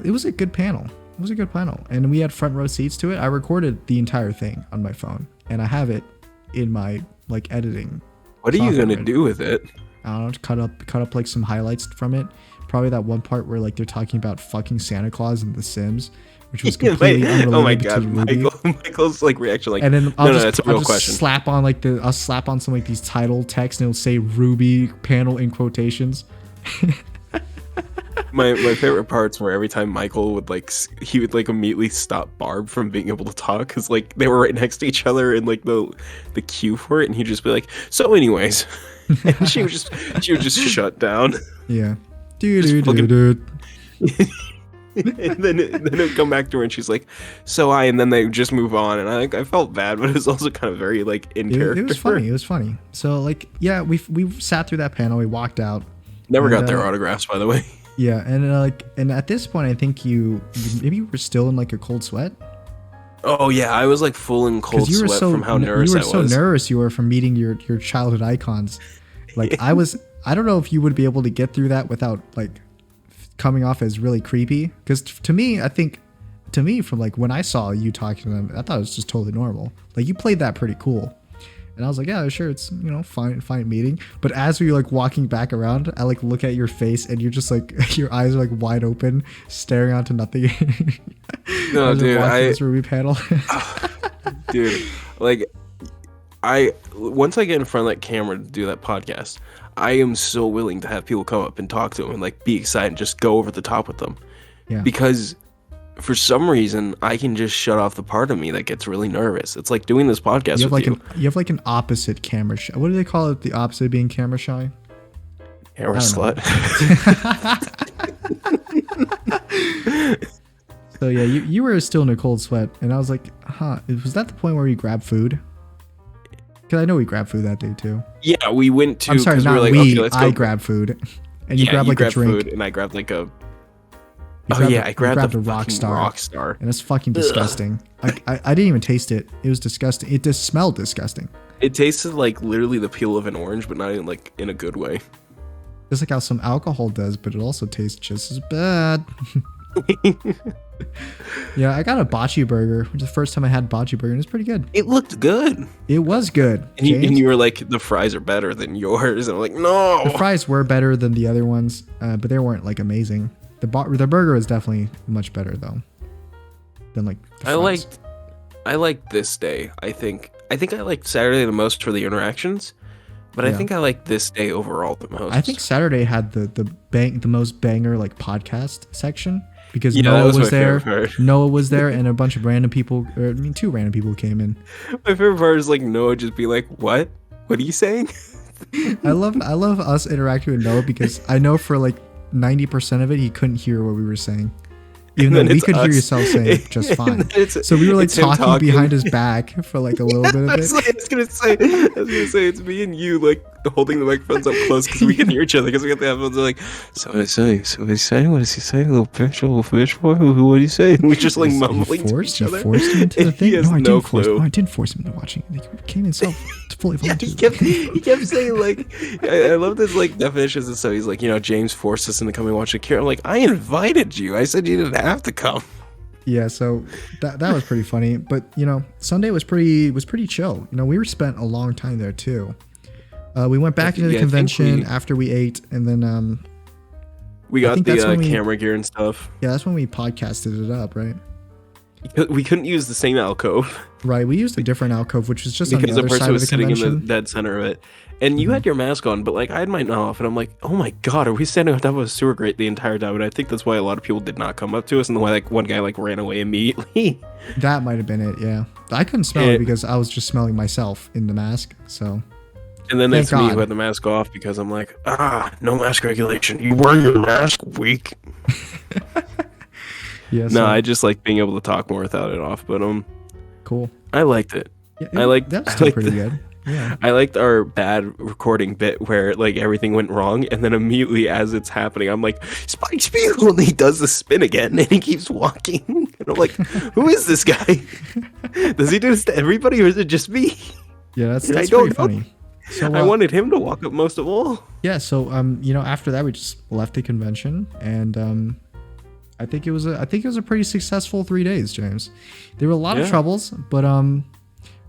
it was a good panel. It was a good panel. And we had front row seats to it. I recorded the entire thing on my phone, and I have it in my like editing. What are you software. gonna do with it? I don't know, cut up like some highlights from it. Probably that one part where like they're talking about fucking Santa Claus in The Sims, which was completely unrelated oh my to god, Ruby. Michael's like reaction, like, And then that's a real I'll just question. slap on like I'll slap on some like these title text, and it'll say Ruby panel in quotations. My favorite parts were every time Michael would like he would like immediately stop Barb from being able to talk because like they were right next to each other in like the queue for it, and he'd just be like, so anyways, and she would just shut down. Yeah. fucking- Dude. And then it'd come back to her, and she's like, so and then they just move on, and I felt bad, but it was also kind of very like in character. It was funny. It was funny. So like yeah, we sat through that panel. We walked out. Never got And, their autographs, by the way. Yeah, and and at this point, I think you maybe were still in like a cold sweat. Oh yeah, I was like full in cold Because you were sweat so from how nervous you I were so was. nervous you were from meeting your childhood icons. Like I was. I don't know if you would be able to get through that without like coming off as really creepy. Because to me, I think to me from like when I saw you talking to them, I thought it was just totally normal. Like you played that pretty cool. And I was like, yeah, sure, it's fine meeting. But as we were like walking back around, I like look at your face and you're just like your eyes are like wide open, staring onto nothing. No, as you're dude, watching this Ruby panel. dude, like once I get in front of that camera to do that podcast, I am so willing to have people come up and talk to them and like be excited and just go over the top with them. Yeah. Because for some reason I can just shut off the part of me that gets really nervous. It's like doing this podcast You have with like you. you have like an opposite camera shy. What do they call it? The opposite of being camera shy? Camera I slut. So yeah, you were still in a cold sweat, and I was like, huh, was that the point where we grabbed food? Because I know we grabbed food that day too. Yeah, we went to. I'm sorry, 'cause not we were like, we. okay, let's go. I grabbed food, and you grabbed like a drink. food, and I grabbed like a. You Oh yeah, a- I grabbed you the a Rockstar. and it's fucking disgusting. I didn't even taste it. It was disgusting. It just smelled disgusting. It tasted like literally the peel of an orange, but not in like in a good way. Just like how some alcohol does, but it also tastes just as bad. Yeah, I got a bocce burger, which is the first time I had bocce burger, and it's pretty good. It looked good. It was good. And you, James. were like, the fries are better than yours. And I'm like, no. The fries were better than the other ones, but they weren't like amazing. The burger was definitely much better though than like the fries. I liked this day. I think I liked Saturday the most for the interactions, but I Yeah. think I liked this day overall the most. I think Saturday had the most banger like podcast section because Yeah, that Noah was was my there. favorite part. Noah was there, and a bunch of random people. Or, I mean, 2 random people came in. my favorite part is like Noah just be like, "What? What are you saying?" I love us interacting with Noah because I know for like 90% of it he couldn't hear what we were saying. Even though then we it's could hear us. yourself saying it just And fine. then it's- So we were like it's him talking behind his back for like a little bit of I it. was gonna say it's me and you like holding the microphones up close because we can hear each other because we got the headphones. They're like, so what is he saying? So what is he saying? What is he saying? Little fish boy. What do you say? We just like mumbling to each other. You forced him into the He thing? has I no didn't force clue. No, I didn't force him into watching it. He came himself to fully Yeah, volunteer. he kept saying like, I love this like definitions and stuff. He's like, James forced us into coming and watching Akira. I'm like, I invited you. I said you didn't have to come. Yeah, so that was pretty funny. But Sunday was pretty chill. We were spent a long time there too. We went back into the Yeah, I think convention we- after we ate, and then We I got think that's the when we- camera gear and stuff. yeah, that's when we podcasted it up, right? We couldn't use the same alcove Right. We used a different alcove, which was just on the because the other side person of was the sitting in convention. the dead center of it. And you had your mask on, but like I had mine off, and I'm like, oh my god, are we standing on top of a sewer grate the entire time? And I think that's why a lot of people did not come up to us, and why like one guy like ran away immediately. That might have been it. Yeah, I couldn't smell Yeah. it because I was just smelling myself in the mask. So And then Thank it's me God. who had the mask off because I'm like, no mask regulation. You wear your mask, weak. yeah, No, I just like being able to talk more without it off. But cool. I liked it. Yeah, I like- that was I still like pretty the- good. Yeah. I liked our bad recording bit where like everything went wrong, and then immediately as it's happening, I'm like, Spike Spiegel, and he does the spin again, and he keeps walking, and I'm like, who is this guy? Does he do this to everybody, or is it just me? Yeah, that's I pretty don't know. funny. So I wanted him to walk up most of all. yeah, so after that we just left the convention, and I think it was a pretty successful 3 days, James. There were a lot of Yeah. troubles, but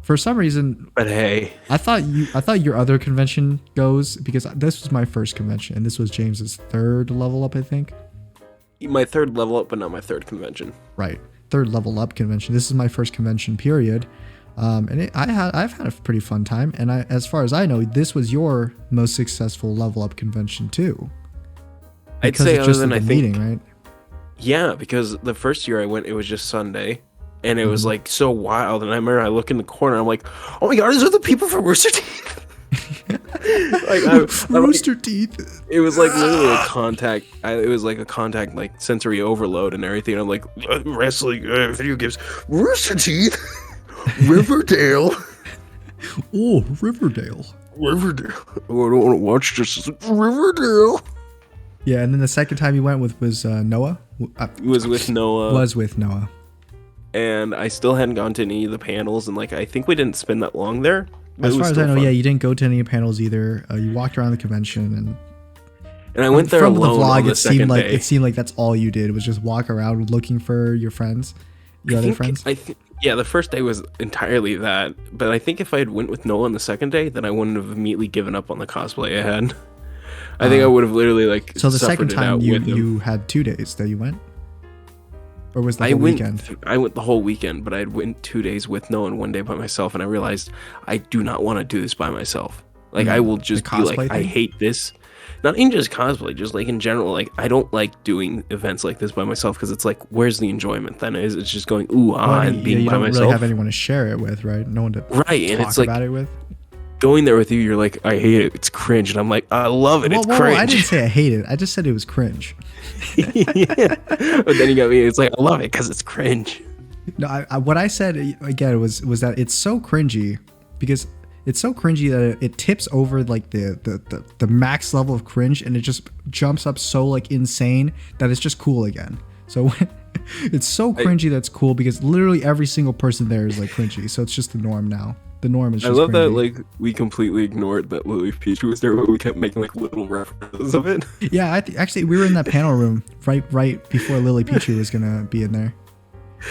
for some reason But hey, I thought your other convention goes because this was my first convention and this was James's 3rd level up, I think. my 3rd level up, but not my 3rd convention. Right. 3rd level up convention. This is my first convention period. And I've had a pretty fun time, and as far as I know, this was your most successful level up convention too. I'd Because say it's other just than like I a think, meeting, right? yeah, because the first year I went, it was just Sunday, and it was Mm-hmm. like so wild. And I remember I look in the corner, I'm like, oh my god, these are the people from Rooster Teeth. like Rooster Teeth. it was like literally a contact. It was like a contact, like sensory overload and everything. I'm like wrestling video games, Rooster Teeth, Riverdale. Oh, Riverdale. Riverdale. Oh, I don't want to watch just Riverdale. Yeah, and then the second time you went with was Noah. It was with Noah. Was with Noah. and I still hadn't gone to any of the panels, and like I think we didn't spend that long there. But As it was far as still I know, fun. yeah, you didn't go to any panels either. You walked around the convention, And I went there from alone the vlog, on the it seemed second like day. it seemed like that's all you did was just walk around looking for your friends, your other friends. Yeah, the first day was entirely that, but I think if I had went with Noah on the second day, then I wouldn't have immediately given up on the cosplay I had. I think I would have literally like. So the suffered second it out time with him. you had 2 days that you went, or was the I whole went. weekend? I went the whole weekend, but I went 2 days with Noah and 1 day by myself, and I realized I do not want to do this by myself. Like I will just be like, cosplay I thing? hate this. Not in just cosplay, just like in general. Like I don't like doing events like this by myself because it's like, where's the enjoyment? Then it's just going ooh Well, ah I mean, and being you by don't myself. really have anyone to share it with, right? No one to Right, and talk it's like about it with. going there with you. You're like, I hate it. It's cringe, and I'm like, I love it. It's Whoa, cringe. I didn't say I hate it. I just said it was cringe. Yeah. But then you got me. It's like I love it because it's cringe. No, what I said again was that it's so cringy because it's so cringy that it tips over like the max level of cringe, and it just jumps up so like insane that it's just cool again. So it's so cringy that's cool because literally every single person there is like cringy. So it's just the norm now. The norm is I just love that cringy. like we completely ignored that Lily Peach was there, but we kept making like little references of it. Yeah, actually we were in that panel room right before Lily Pichu was gonna be in there,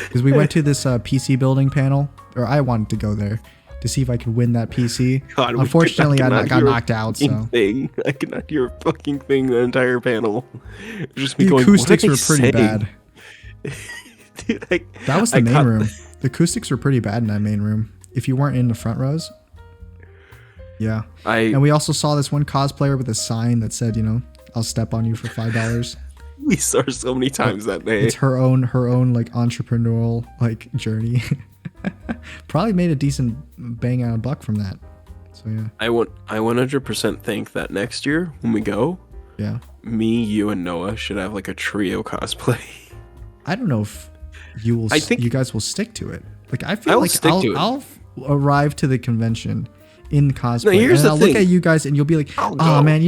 because we went to this PC building panel, or I wanted to go there to see if I could win that PC. God, Unfortunately, I cannot got hear a knocked out. fucking So thing. I could not hear a fucking thing the entire panel. It was just me the going, acoustics what are were they pretty saying? bad. Dude, That was the I main caught- room. The acoustics were pretty bad in that main room. If you weren't in the front rows. Yeah. And we also saw this one cosplayer with a sign that said, I'll step on you for $5. we saw her so many times that day. It's her own like entrepreneurial like journey. Probably made a decent bang on a buck from that. So yeah. I 100% think that next year when we go, Yeah. me, you, and Noah should have like a trio cosplay. I don't know if you guys will stick to it. Like I feel I will like stick to it. I'll arrive to the convention in cosplay, here's and the I'll look thing. at you guys, and you'll be like, I'll "Oh go." man,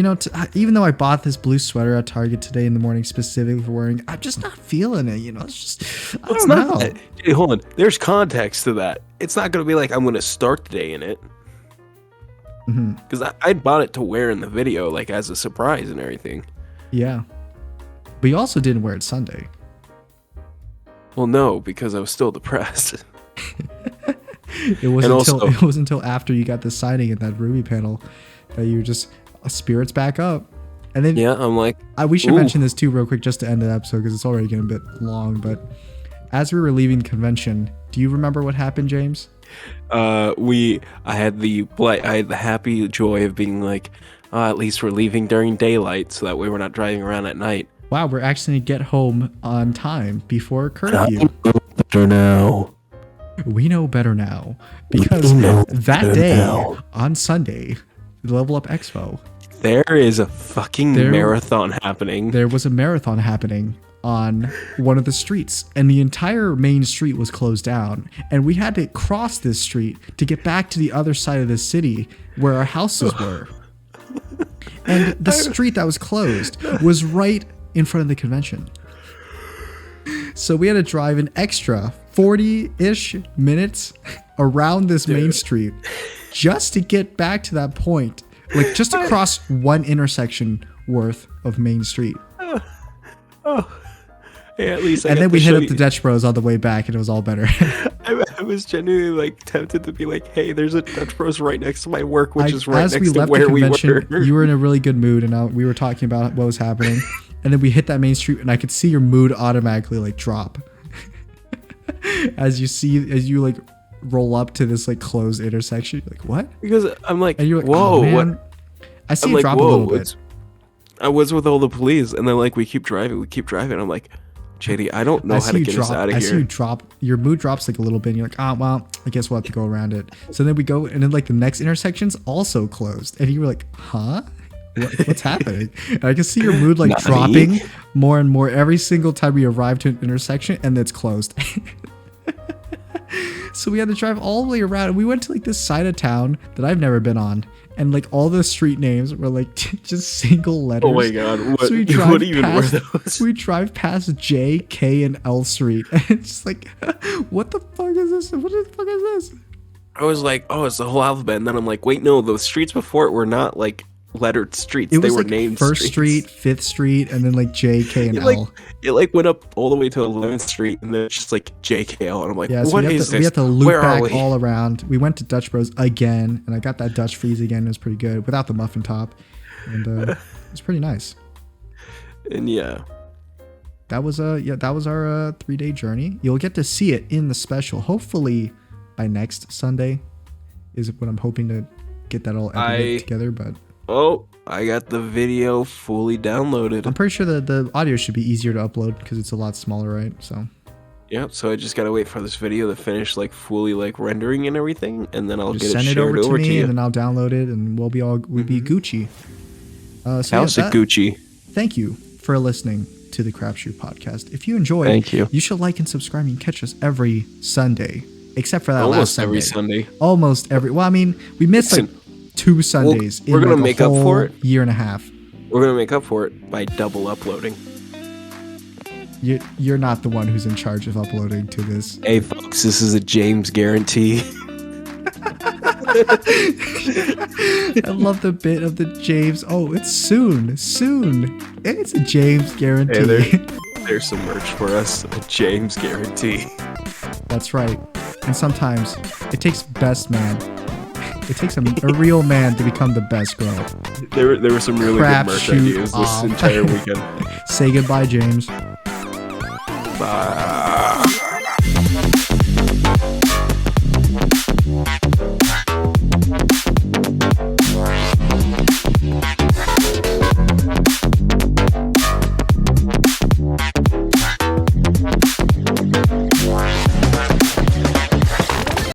even though I bought this blue sweater at Target today in the morning specifically for wearing, I'm just not feeling it. It's just I It's don't not know. that. Hey, hold on. There's context to that. It's not going to be like I'm going to start the day in it. Because I bought it to wear in the video, like as a surprise and everything. Yeah, but you also didn't wear it Sunday. Well, no, because I was still depressed. It wasn't also- until after you got the signing at that Ruby panel that you were just spirits back up. And then Yeah, I'm like, we should ooh. mention this too real quick just to end the episode because it's already getting a bit long. But as we were leaving the convention, do you remember what happened, James? I had the happy joy of being like, at least we're leaving during daylight, so that way we're not driving around at night. Wow, we're actually gonna get home on time before curfew. Better now. We know better now because know that better day now. on Sunday, the Level Up Expo, There is a fucking There- marathon happening. there was a marathon happening on one of the streets, and the entire main street was closed down, and we had to cross this street to get back to the other side of the city where our houses were. And the street that was closed was right in front of the convention. So we had to drive an extra 40-ish minutes around this main street just to get back to that point. Like just to cross one intersection worth of Main Street. Hey, at least I And got then to we hit show up you- the Dutch Bros on the way back and it was all better. I was genuinely like tempted to be like, hey, there's a Dutch Bros right next to my work, which is right As next we to left the where we convention, were. you were in a really good mood and we were talking about what was happening. And then we hit that main street and I could see your mood automatically like drop. as you like roll up to this like closed intersection. You're like, what? Because I'm like, And you're like, whoa, oh, man. what? I see I'm it like, drop whoa, a little bit. I was with all the police, and then like we keep driving. I'm like, JD, I don't know how to get us out of I see here. you drop, your mood drops like a little bit, and you're like, oh, well, I guess we'll have to go around it. So then we go, and then like the next intersection's also closed. And you were like, huh? What's happening? And I can see your mood like Nani? dropping more and more every single time we arrive to an intersection, and it's closed. So we had to drive all the way around. We went to like this side of town that I've never been on. and like all the street names were like just single letters. Oh my god, what, So we drive what even were past, those? we drive past J, K, and L Street, and it's just like, what the fuck is this? What the fuck is this? I was like, oh, it's the whole alphabet, and then I'm like, wait, no, those streets before it were not like lettered streets. It They was were like named First streets. Street, 5th Street, and then like J, K, and It L. like went up all the way to 11th Street, and then it's just like JKL, and I'm like, Yeah, so what we is have this? to loop Where are back we? all around. We went to Dutch Bros again, and I got that Dutch freeze again. It was pretty good without the muffin top, and it was pretty nice. And yeah, That was our 3-day journey. You'll get to see it in the special. Hopefully by next Sunday is what I'm hoping to get that all edited together. But I got the video fully downloaded. I'm pretty sure that the audio should be easier to upload because it's a lot smaller, right? So Yep. So I just gotta wait for this video to finish like fully like rendering and everything, and then I'll just get send it it shared over to me, you. and then I'll download it, and we'll be Gucci. So House yeah, of Gucci. Thank you for listening to the Crapshoot podcast. If you enjoyed, Thank you. You should like and subscribe. You can catch us every Sunday, except for that last Almost Sunday. every Sunday. Almost every. Well, I mean, we missed like Listen, 2 Sundays. we're in gonna like make a up for whole it. Year and a half. We're gonna make up for it by double uploading. You're not the one who's in charge of uploading to this. Hey folks, this is a James guarantee. I love the bit of the James. Oh, it's soon. It's a James guarantee. Hey, there's some merch for us. A James guarantee. That's right. And sometimes it takes best man. It takes a real man to become the best girl. There were some really Crap good merch shoot ideas this off. entire weekend. Say goodbye, James. Bye.